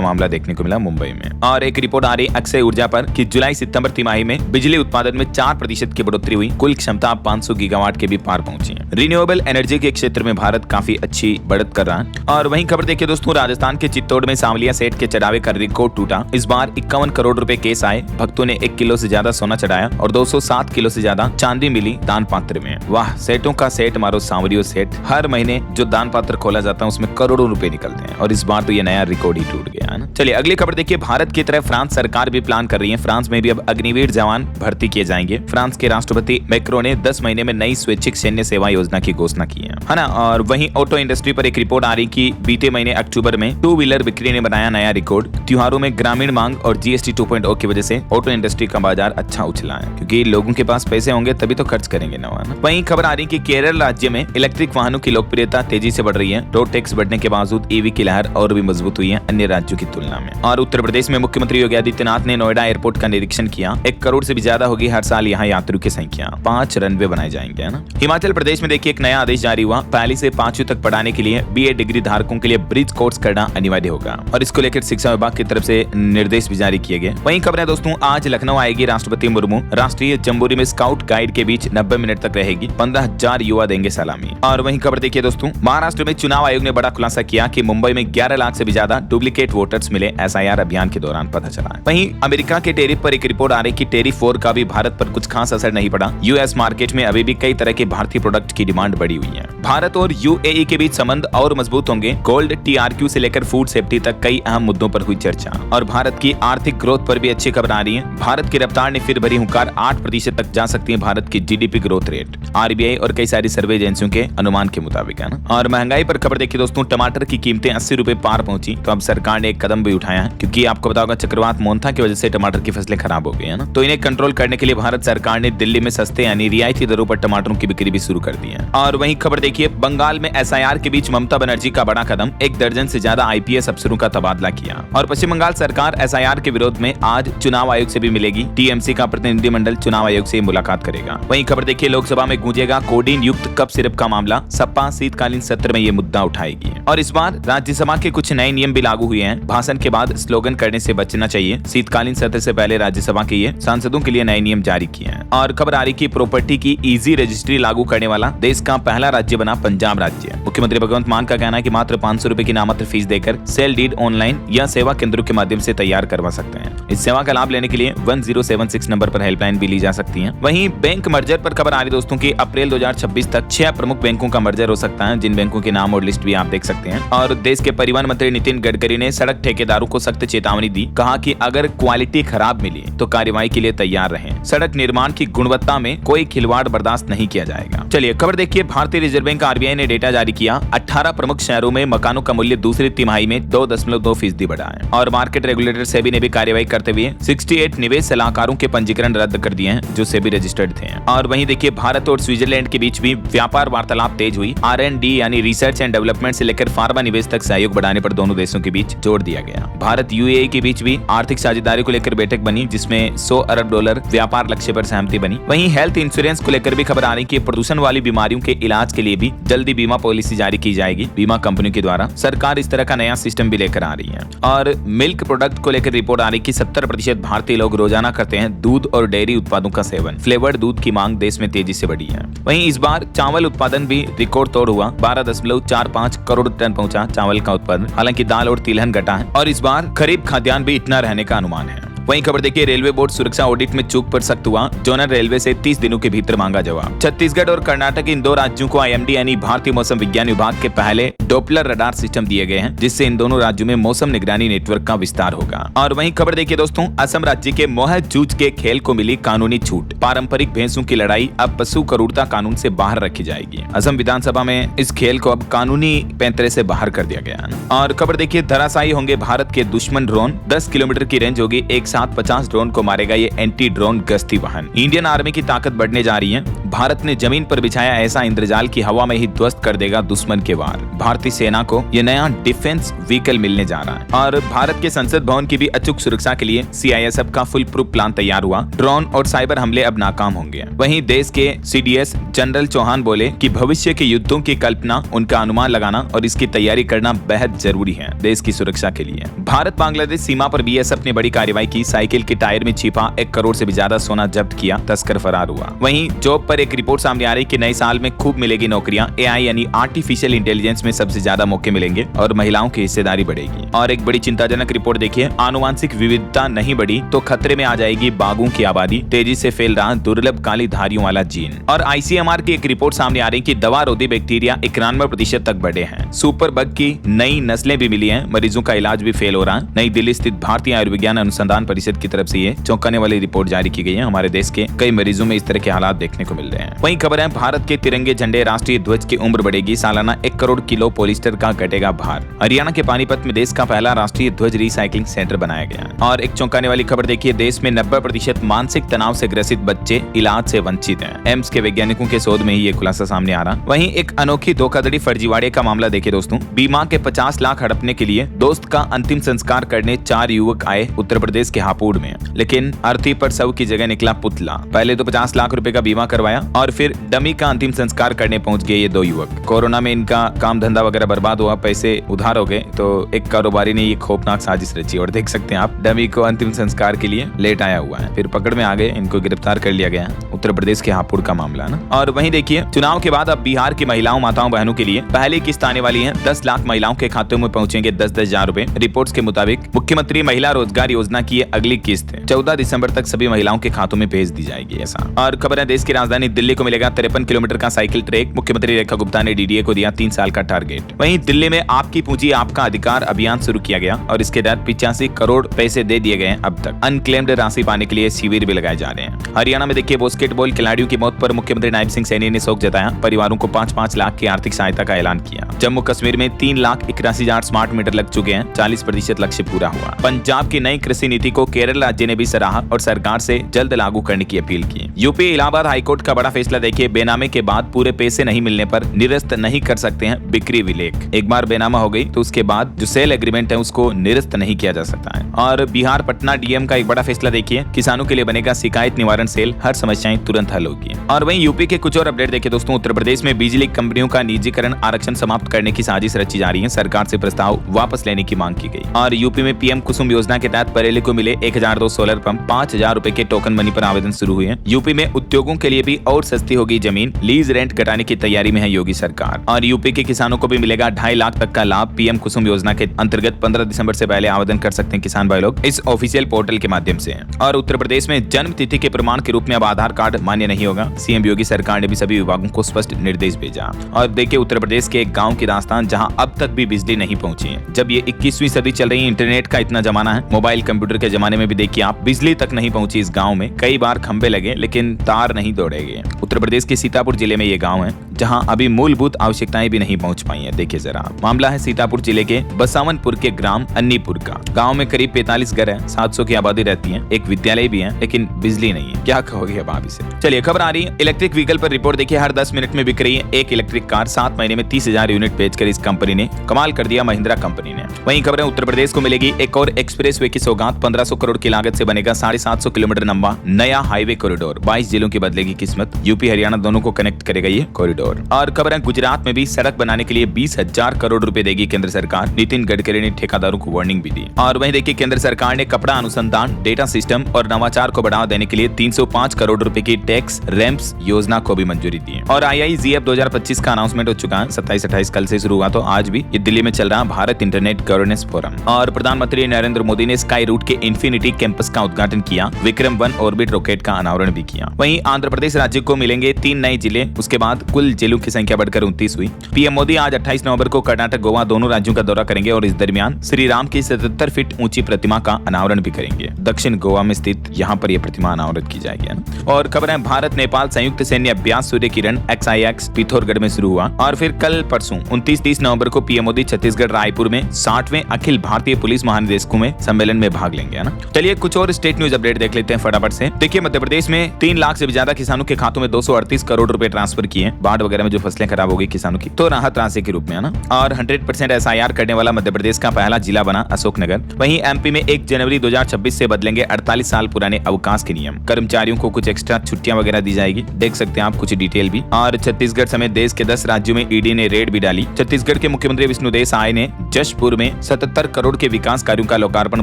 मामला देखने को मिला मुंबई में। और एक रिपोर्ट आ रही अक्षय ऊर्जा पर कि जुलाई-सितंबर तिमाही में बिजली उत्पादन में 4% की बढ़ोतरी हुई। कुल क्षमता 500 गीगावाट के भी पार पहुंची है। रिन्यूएबल एनर्जी के क्षेत्र में भारत काफी अच्छी बढ़त कर रहा है। और वहीं खबर देखिए दोस्तों, राजस्थान के चित्तौड़ में सांवलिया सेठ के चढ़ावे का रिकॉर्ड टूटा। इस बार 51 करोड़ रुपए केस आए। भक्तों ने 1 किलो से ज्यादा सोना चढ़ाया और 207 किलो से ज्यादा चांदी मिली दान पात्र में। वाह, सेठों का सेठ मारो सांवरियो सेठ। हर महीने जो दान पात्र खोला जाता है उसमें करोड़ों रुपए निकलते हैं और इस बार तो ये नया रिकॉर्ड ही टूट गया है ना। चलिए अगली खबर देखिए, भारत की तरह फ्रांस सरकार भी प्लान कर रही है। फ्रांस में भी अब अग्निवीर जवान भर्ती किए जाएंगे। फ्रांस के राष्ट्रपति मैक्रो ने 10 महीने में नई स्वैच्छिक सैन्य सेवा योजना की घोषणा की है ना। और वहीं ऑटो इंडस्ट्री पर एक रिपोर्ट आ रही कि बीते महीने अक्टूबर में 2 व्हीलर बिक्री ने ने बनाया नया रिकॉर्ड। त्योहारों में ग्रामीण मांग और जीएसटी 2.0 की वजह से ऑटो इंडस्ट्री का बाजार अच्छा उछला है, क्योंकि लोगों के पास पैसे होंगे तभी तो खर्च करेंगे ना। वहीं खबर आ रही कि केरल राज्य में इलेक्ट्रिक वाहनों की लोकप्रियता तेजी से बढ़ रही है। रोड टैक्स बढ़ने के बावजूद ईवी की लहर और भी मजबूत हुई है अन्य राज्यों की तुलना में। और उत्तर प्रदेश में मुख्यमंत्री योगी आदित्यनाथ ने नोएडा एयरपोर्ट का निरीक्षण किया। 1 करोड़ से भी ज्यादा होगी हर साल यहाँ यात्रियों की संख्या। 5 रनवे बनाए जाएंगे, है ना। हिमाचल प्रदेश में देखिए एक नया आदेश जारी हुआ। पहली से 5वीं तक पढ़ाने के लिए बीए डिग्री धारकों के लिए ब्रिज कोर्स करना अनिवार्य होगा, और इसको लेकर शिक्षा विभाग की तरफ से निर्देश भी जारी किए गए। वहीं खबर है दोस्तों, आज लखनऊ आएगी राष्ट्रपति मुर्मू। राष्ट्रीय जम्बूरी में स्काउट गाइड के बीच 90 मिनट तक रहेगी। 15,000 युवा देंगे सलामी। और वहीं खबर देखिए दोस्तों, महाराष्ट्र में चुनाव आयोग ने बड़ा खुलासा किया कि मुंबई में 11 लाख से भी ज्यादा डुप्लीकेट वोटर्स मिले, एसआईआर अभियान के दौरान पता चला है। वहीं अमेरिका के टेरिफ पर एक रिपोर्ट आ रही कि टेरिफ वॉर का भी भारत पर कुछ खास असर नहीं पड़ा। यूएस मार्केट में अभी भी कई तरह के भारतीय प्रोडक्ट की डिमांड बढ़ी हुई है। भारत और यूएई के बीच संबंध और मजबूत होंगे। गोल्ड, टीआरक्यू से लेकर फूड सेफ्टी तक कई अहम मुद्दों पर हुई चर्चा। और भारत की आर्थिक ग्रोथ पर भी अच्छी खबर आ रही है। भारत की रफ्तार ने फिर भरी हुंकार, 8% तक जा सकती है भारत की जीडीपी ग्रोथ रेट, आरबीआई और कई सारी सर्वे एजेंसियों के अनुमान के मुताबिक, है ना। और महंगाई पर खबर देखिए दोस्तों, टमाटर की कीमतें 80 रुपए पार पहुंची, तो अब सरकार ने एक कदम भी उठाया है, क्योंकि आपको बताओगे चक्रवात मोन्था की वजह से टमाटर की फसलें खराब हो गई है ना। तो इन्हें कंट्रोल करने के लिए भारत सरकार ने दिल्ली में सस्ते यानी रियायती दरों पर टमाटरों की बिक्री भी शुरू कर दी है। और वहीं खबर देखिए, बंगाल में एसआईआर के बीच ममता बनर्जी का बड़ा कदम, 1 दर्जन से ज्यादा आईपीएस अफसरों का तबादला किया। और पश्चिम बंगाल सरकार एसआईआर के विरोध में आज चुनाव आयोग से भी मिलेगी। टीएमसी का प्रतिनिधिमंडल चुनाव आयोग से मुलाकात करेगा। वहीं खबर देखिए, लोकसभा में गूंजेगा कोडीन युक्त कप सिरप का मामला। सपा शीतकालीन सत्र में ये मुद्दा उठाएगी। और इस बार राज्यसभा के कुछ नए नियम भी लागू हुए हैं। भाषण के बाद स्लोगन करने से बचना चाहिए। शीतकालीन सत्र से पहले राज्यसभा के ये सांसदों के लिए नए नियम जारी किए हैं। और खबर आ रही कि प्रॉपर्टी की इजी रजिस्ट्री लागू करने वाला देश का पहला राज्य बना पंजाब राज्य। मुख्यमंत्री भगवंत मान का कहना है कि मात्र 500 रुपए की नाममात्र फीस देकर सेल डीड ऑनलाइन या सेवा केंद्रों के माध्यम से तैयार करवा सकते हैं। इस सेवा का लाभ लेने के लिए 1076 नंबर पर हेल्पलाइन भी ली जा सकती है। वहीं बैंक मर्जर पर खबर आ रही दोस्तों की अप्रैल 2026 तक 6 प्रमुख बैंकों का मर्जर हो सकता है, जिन बैंकों के नाम और लिस्ट भी आप देख सकते हैं। और देश के परिवहन मंत्री नितिन गडकरी ने सड़क ठेकेदारों को सख्त चेतावनी दी। कहा कि अगर क्वालिटी खराब मिली तो कार्रवाई के लिए तैयार रहें। सड़क निर्माण की गुणवत्ता में कोई खिलवाड़ बर्दाश्त नहीं किया जाएगा। चलिए खबर देखिए, भारतीय रिजर्व बैंक आरबीआई ने डेटा जारी किया। 18 प्रमुख शहरों में मकानों का मूल्य दूसरी तिमाही में 2.2% बढ़ा है। और मार्केट रेगुलेटर सेबी ने भी कार्रवाई करते हुए 68 निवेश सलाहकारों के पंजीकरण रद्द कर दिए हैं, जो सेबी रजिस्टर्ड थे। और वहीं देखिए, भारत और स्विट्जरलैंड के बीच भी व्यापार वार्तालाप तेज हुई। R&D यानी रिसर्च एंड डेवलपमेंट से लेकर फार्मा निवेश तक सहयोग बढ़ाने पर दोनों देशों के बीच जोर दिया गया। भारत यूएई के बीच भी आर्थिक साझेदारी को लेकर बैठक बनी, जिसमें $100 अरब व्यापार लक्ष्य पर सहमति बनी। वहीं हेल्थ इंश्योरेंस को लेकर भी खबर आ रही कि प्रदूषण वाली बीमारियों के इलाज के लिए भी जल्दी बीमा पॉलिसी जारी की जाएगी बीमा कंपनियों के द्वारा। सरकार इस तरह का नया सिस्टम भी लेकर आ रही है। और मिल्क प्रोडक्ट को लेकर रिपोर्ट आ रही कि 70% भारतीय लोग रोजाना करते हैं दूध और डेयरी उत्पादों का सेवन। फ्लेवर्ड दूध की मांग देश में तेजी से बढ़ी है। वहीं इस बार चावल उत्पादन भी रिकॉर्ड तोड़ हुआ। 12.45 करोड़ टन पहुंचा चावल का उत्पादन। हालांकि दाल और तिलहन घटा है। और इस बार खरीफ खाद्यान्न भी इतना रहने का अनुमान है। वहीं खबर देखिए, रेलवे बोर्ड सुरक्षा ऑडिट में चूक पर सख्त हुआ। जोनल रेलवे से 30 दिनों के भीतर मांगा जवाब। छत्तीसगढ़ और कर्नाटक इन 2 राज्यों को आईएमडी यानी भारतीय मौसम विज्ञान विभाग के पहले डॉपलर रडार सिस्टम दिए गए हैं, जिससे इन दोनों राज्यों में मौसम निगरानी नेटवर्क का विस्तार होगा। और वहीं खबर देखिए दोस्तों, असम राज्य के मोह जूझ के खेल को मिली कानूनी छूट। पारंपरिक भैंसों की लड़ाई अब पशु क्रूरता कानून से बाहर रखी जाएगी। असम विधानसभा में इस खेल को अब कानूनी पैंतरे से बाहर कर दिया गया। और खबर देखिए, धराशायी होंगे भारत के दुश्मन ड्रोन। 10 किलोमीटर की रेंज होगी। एक साथ 50 ड्रोन को मारेगा ये एंटी ड्रोन गश्ती वाहन। इंडियन आर्मी की ताकत बढ़ने जा रही है। भारत ने जमीन पर बिछाया ऐसा इंद्रजाल की हवा में ही ध्वस्त कर देगा दुश्मन के वार। भारतीय सेना को ये नया डिफेंस व्हीकल मिलने जा रहा है। और भारत के संसद भवन की भी अचूक सुरक्षा के लिए सीआईएसएफ का फुल प्रूफ प्लान तैयार हुआ। ड्रोन और साइबर हमले अब नाकाम होंगे। वहीं देश के सीडीएस जनरल चौहान बोले कि भविष्य के युद्धों की कल्पना, उनका अनुमान लगाना और इसकी तैयारी करना बेहद जरूरी है देश की सुरक्षा के लिए। भारत बांग्लादेश सीमा पर बीएसएफ ने बड़ी कार्रवाई की। साइकिल के टायर में छिपा 1 करोड़ से भी ज्यादा सोना जब्त किया। तस्कर फरार हुआ। वहीं जॉब पर एक रिपोर्ट सामने आ रही कि नए साल में खूब मिलेगी नौकरियां। एआई यानी आर्टिफिशियल इंटेलिजेंस में सबसे ज्यादा मौके मिलेंगे और महिलाओं की हिस्सेदारी बढ़ेगी। और एक बड़ी चिंताजनक रिपोर्ट देखिए, आनुवांशिक विविधता नहीं बढ़ी तो खतरे में आ जाएगी बाघों की आबादी। तेजी से फैल रहा दुर्लभ काली धारियों वाला जीन। और आईसीएमआर की एक रिपोर्ट सामने आ रही कि दवा रोधी बैक्टीरिया 91% तक बढ़े हैं। सुपर बग की नई नस्लें भी मिली हैं। मरीजों का इलाज भी फेल हो रहा है। नई दिल्ली स्थित भारतीय आयुर्विज्ञान अनुसंधान परिषद की तरफ से ये चौंकाने वाली रिपोर्ट जारी की गई है। हमारे देश के कई मरीजों में इस तरह के हालात देखने को मिल रहे हैं। वहीं खबर है भारत के तिरंगे झंडे राष्ट्रीय ध्वज की उम्र बढ़ेगी, सालाना 1 करोड़ किलो पॉलिस्टर का घटेगा भार। हरियाणा के पानीपत में देश का पहला राष्ट्रीय ध्वज रिसाइकलिंग सेंटर बनाया गया है। और एक चौंकाने वाली खबर देखिए, देश में 90% मानसिक तनाव से ग्रसित बच्चे इलाज से वंचित हैं। एम्स के वैज्ञानिकों के शोध में ही ये खुलासा सामने आ रहा। वहीं एक अनोखी धोखाधड़ी फर्जीवाड़े का मामला देखिए दोस्तों, बीमा के 50 लाख हड़पने के लिए दोस्त का अंतिम संस्कार करने 4 युवक आए उत्तर प्रदेश के हापुड़ में, लेकिन अर्थी पर शव की जगह निकला पुतला। पहले तो 50 लाख रुपए का बीमा करवाया और फिर डमी का अंतिम संस्कार करने पहुंच गए ये 2 युवक। कोरोना में इनका काम धंधा वगैरह बर्बाद हुआ, पैसे उधार हो गए, तो एक कारोबारी ने ये खौफनाक साजिश रची और देख सकते हैं आप, डमी को अंतिम संस्कार के लिए लेट आया हुआ है। फिर पकड़ में आ गए, इनको गिरफ्तार कर लिया गया। उत्तर प्रदेश के हापुड़ का मामला ना। और वहीं देखिए, चुनाव के बाद अब बिहार की महिलाओं, माताओं, बहनों के लिए पहली किस्त आने वाली है। 10 लाख महिलाओं के खातों में पहुंचेंगे 10-10 हजार रुपए। रिपोर्ट्स के मुताबिक मुख्यमंत्री महिला रोजगार योजना की अगली किस्त 14 दिसंबर तक सभी महिलाओं के खातों में भेज दी जाएगी ऐसा। और खबर है देश की राजधानी दिल्ली को मिलेगा 53 किलोमीटर का साइकिल ट्रैक। मुख्यमंत्री रेखा गुप्ता ने डीडीए को दिया 3 साल का टारगेट। वहीं दिल्ली में आपकी पूंजी आपका अधिकार अभियान शुरू किया गया और इसके तहत 85 करोड़ पैसे दे दिए गए। अब तक अनक्लेम्ड राशि पाने के लिए शिविर भी लगाए जा रहे हैं। हरियाणा में देखिए, बास्केटबॉल खिलाड़ियों की मौत पर मुख्यमंत्री नायब सिंह सैनी ने शोक जताया। परिवारों को 5-5 लाख की आर्थिक सहायता का ऐलान किया। जम्मू कश्मीर में 3,81,000 स्मार्ट मीटर लग चुके हैं, 40% लक्ष्य पूरा हुआ। पंजाब की नई कृषि नीति को केरल राज्य ने भी सराहा और सरकार से जल्द लागू करने की अपील की। यूपी इलाहाबाद हाईकोर्ट का बड़ा फैसला देखिए, बेनामे के बाद पूरे पैसे नहीं मिलने पर निरस्त नहीं कर सकते हैं बिक्री विलेख। एक बार बेनामा हो गई तो उसके बाद जो सेल एग्रीमेंट है उसको निरस्त नहीं किया जा सकता है। और बिहार पटना डीएम का एक बड़ा फैसला देखिए, किसानों के लिए बनेगा शिकायत निवारण सेल, हर समस्याएं तुरंत हल होगी। और वहीं यूपी के कुछ और अपडेट देखिए दोस्तों, उत्तर प्रदेश में बिजली कंपनियों का निजीकरण आरक्षण समाप्त करने की साजिश रची जा रही है। सरकार से प्रस्ताव वापस लेने की मांग की गई। और यूपी में पीएम कुसुम योजना के तहत बरेली को मिले 1002 सोलर पंप, 5000 रुपए के टोकन मनी पर आवेदन शुरू हुए हैं। यूपी में उद्योगों के लिए भी और सस्ती होगी जमीन, लीज रेंट घटाने की तैयारी में है योगी सरकार। और यूपी के किसानों को भी मिलेगा 2.5 लाख तक का लाभ। पीएम कुसुम योजना के अंतर्गत 15 दिसंबर से पहले आवेदन कर सकते हैं किसान भाई लोग इस ऑफिशियल पोर्टल के माध्यम से। और उत्तर प्रदेश में जन्म तिथि के प्रमाण के रूप में अब आधार कार्ड मान्य नहीं होगा। सीएम योगी सरकार ने भी सभी विभागों को स्पष्ट निर्देश भेजा। और देखिए, उत्तर प्रदेश के एक गाँव की दास्तान जहाँ अब तक भी बिजली नहीं पहुंची है। जब ये 21वीं सदी चल रही है, इंटरनेट का इतना जमाना है, मोबाइल कंप्यूटर के जमाने में भी देखिए आप, बिजली तक नहीं पहुंची इस गांव में। कई बार खंबे लगे लेकिन तार नहीं दौड़े गए। उत्तर प्रदेश के सीतापुर जिले में ये गांव है जहां अभी मूलभूत आवश्यकताएं भी नहीं पहुंच पाई हैं। देखिए जरा, मामला है सीतापुर जिले के बसावनपुर के ग्राम अन्नीपुर का। गांव में करीब 45 घर है, 700 की आबादी रहती है, एक विद्यालय भी है, लेकिन बिजली नहीं है। क्या कहोगे अब आप इसे। चलिए खबर आ रही है इलेक्ट्रिक व्हीकल पर रिपोर्ट देखिए, हर 10 मिनट में बिक रही है एक इलेक्ट्रिक कार। 7 महीने में 30,000 यूनिट बेचकर इस कंपनी ने कमाल कर दिया, महिंद्रा कंपनी ने। वहीं खबर है उत्तर प्रदेश को मिलेगी एक और एक्सप्रेस वे की सौगात। 1500 करोड़ की लागत से बनेगा 750 किलोमीटर लंबा नया हाईवे कॉरिडोर। 22 जिलों की बदलेगी किस्मत, यूपी हरियाणा दोनों को कनेक्ट करेगा ये कॉरिडोर। और खबर है गुजरात में भी सड़क बनाने के लिए 20,000 करोड़ रुपए देगी केंद्र सरकार। नितिन गडकरी ने ठेकेदारों को वार्निंग भी दी। और वहीं देखिए, केंद्र सरकार ने कपड़ा अनुसंधान, डेटा सिस्टम और नवाचार को बढ़ावा देने के लिए 305 करोड़ रुपए की टैक्स रैम्प्स योजना को भी मंजूरी दी। और IIGF 2025 का अनाउंसमेंट हो चुका है। 27-28 कल से शुरू हुआ, तो आज भी ये दिल्ली में चल रहा भारत इंटरनेट गवर्नेंस फोरम। और प्रधानमंत्री नरेंद्र मोदी ने स्काई रूट के इंफिनिटी कैंपस का उद्घाटन किया। विक्रम 1 ऑर्बिट रॉकेट का अनावरण भी किया। वहीं आंध्र प्रदेश राज्य को मिलेंगे 3 नए जिले, उसके बाद कुल जिलों की संख्या बढ़कर 29 हुई। पीएम मोदी आज 28 नवंबर को कर्नाटक, गोवा दोनों राज्यों का दौरा करेंगे और इस दरमियान श्री राम की 77 फीट ऊंची प्रतिमा का अनावरण भी करेंगे। दक्षिण गोवा में स्थित यहाँ पर यह प्रतिमा अनावरण की जाएगी। और खबर है भारत नेपाल संयुक्त सैन्य अभ्यास सूर्य किरण XIX पिथौरगढ़ में शुरू हुआ। और फिर कल परसों 29-30 नवंबर को पीएम मोदी छत्तीसगढ़ रायपुर में 60वें अखिल भारतीय पुलिस महानिदेशकों में सम्मेलन में भाग लेंगे, है ना। चलिए कुछ और स्टेट न्यूज अपडेट देख लेते हैं फटाफट से। देखिए, मध्य प्रदेश में 3 लाख से भी ज्यादा किसानों के खातों में 238 करोड़ रुपए ट्रांसफर किए। बाढ़ वगैरह में जो फसलें खराब हो गई किसानों की, तो राहत राशि के रूप में, है ना। और 100% SIR करने वाला मध्य प्रदेश का पहला जिला बना अशोकनगर। वहीं एमपी में 1 जनवरी 2026 से बदलेंगे 48 साल पुराने अवकाश के नियम। कर्मचारियों को कुछ एक्स्ट्रा छुट्टियां वगैरह दी जाएगी, देख सकते हैं आप कुछ डिटेल भी। और छत्तीसगढ़ समेत देश के 10 राज्यों में ईडी ने रेड भी डाली। छत्तीसगढ़ के मुख्यमंत्री विष्णुदेव साय ने जशपुर में 77 करोड़ के विकास कार्यों का लोकार्पण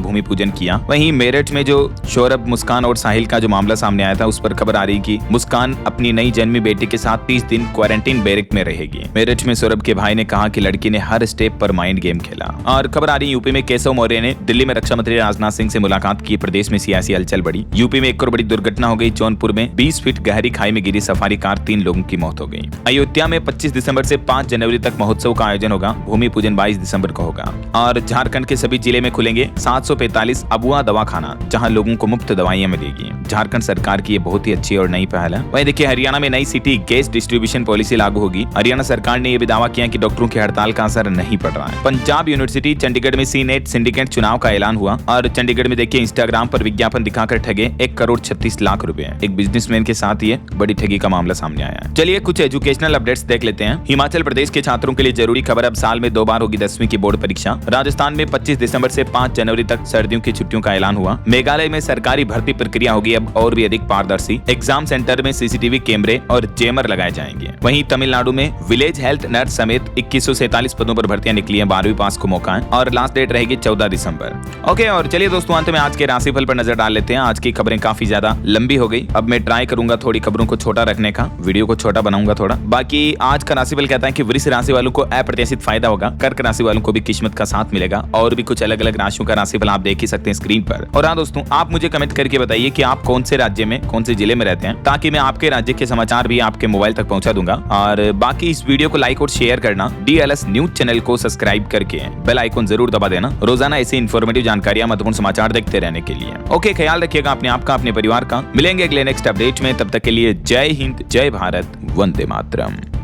भूमि पूजन किया। वहीं मेरठ में जो सौरभ, मुस्कान और साहिल का जो मामला सामने आया था, उस पर खबर आ रही कि मुस्कान अपनी नई जन्मी बेटी के साथ 30 दिन क्वारंटाइन क्वारंटीन बैरक में रहेगी। मेरठ में सौरभ के भाई ने कहा कि लड़की ने हर स्टेप पर माइंड गेम खेला। और खबर आ रही यूपी में केशव मौर्य ने दिल्ली में रक्षा मंत्री राजनाथ सिंह से मुलाकात की। प्रदेश में सियासी हलचल बढ़ी। यूपी में एक और बड़ी दुर्घटना हो गई। जौनपुर में 20 फीट गहरी खाई में गिरी सफारी कार, 3 लोगों की मौत हो गई। अयोध्या में 25 दिसंबर से 5 जनवरी तक महोत्सव का आयोजन होगा। भूमि पूजन 22 दिसंबर को होगा। और झारखंड के सभी जिले में खुलेंगे 745 अबुआ दवाखाना, जहां लोगों को मुफ्त दवाइयां मिलेगी। झारखंड सरकार की ये बहुत ही अच्छी और नई पहल है। वहीं देखिए हरियाणा में नई सिटी गैस डिस्ट्रीब्यूशन पॉलिसी लागू होगी। हरियाणा सरकार ने यह भी दावा किया कि डॉक्टरों की हड़ताल का असर नहीं पड़ रहा है। पंजाब यूनिवर्सिटी चंडीगढ़ में सीनेट सिंडिकेट चुनाव का ऐलान हुआ। और चंडीगढ़ में देखिए इंस्टाग्राम पर विज्ञापन दिखाकर ठगे 1,36,00,000 रुपए। एक बिजनेसमैन के साथ ये बड़ी ठगी का मामला सामने आया है। चलिए कुछ एजुकेशनल अपडेट्स देख लेते हैं। हिमाचल प्रदेश के छात्रों के लिए जरूरी खबर, अब साल में 2 बार होगी 10वीं की बोर्ड परीक्षा। राजस्थान में 25 दिसंबर से 5 जनवरी तक सर्दियों की छुट्टियों का ऐलान हुआ। मेघालय में सरकारी भर्ती प्रक्रिया होगी अब और भी अधिक पारदर्शी। एग्जाम सेंटर में सीसीटीवी कैमरे और जेमर लगाए जाएंगे। वहीं तमिलनाडु में विलेज हेल्थ नर्स समेत 2147 पदों पर भर्तियां निकली हैं। 12वीं पास को मौका है और लास्ट डेट रहेगी 14 दिसंबर। ओके, और चलिए दोस्तों अंत में आज के राशिफल पर नजर डाल लेते हैं। आज की खबरें काफी ज्यादा लंबी हो गई। अब मैं ट्राई करूंगा थोड़ी खबरों को छोटा रखने का, वीडियो को छोटा बनाऊंगा थोड़ा। बाकी आज का राशिफल कहता है कि वृष राशि वालों को अप्रत्याशित फायदा होगा। कर्क राशि वालों को भी किस्मत का साथ मिलेगा। और भी कुछ अलग अलग राशियों का राशिफल आप देख ही सकते हैं स्क्रीन पर। और हाँ दोस्तों, आप मुझे कमेंट करके बताइए कि आप कौन से राज्य में, कौन से जिले में रहते हैं, ताकि मैं आपके राज्य के समाचार भी आपके मोबाइल तक पहुंचा दूंगा। और बाकी इस वीडियो को लाइक और शेयर करना, DLS न्यूज चैनल को सब्सक्राइब करके बेल आइकन जरूर दबा देना, रोजाना ऐसी इन्फॉर्मेटिव जानकारियां, महत्वपूर्ण समाचार देखते रहने के लिए। ओके, ख्याल रखिएगा अपने आप का, अपने परिवार का। मिलेंगे अगले नेक्स्ट अपडेट में, तब तक के लिए जय हिंद, जय भारत, वंदे मातरम।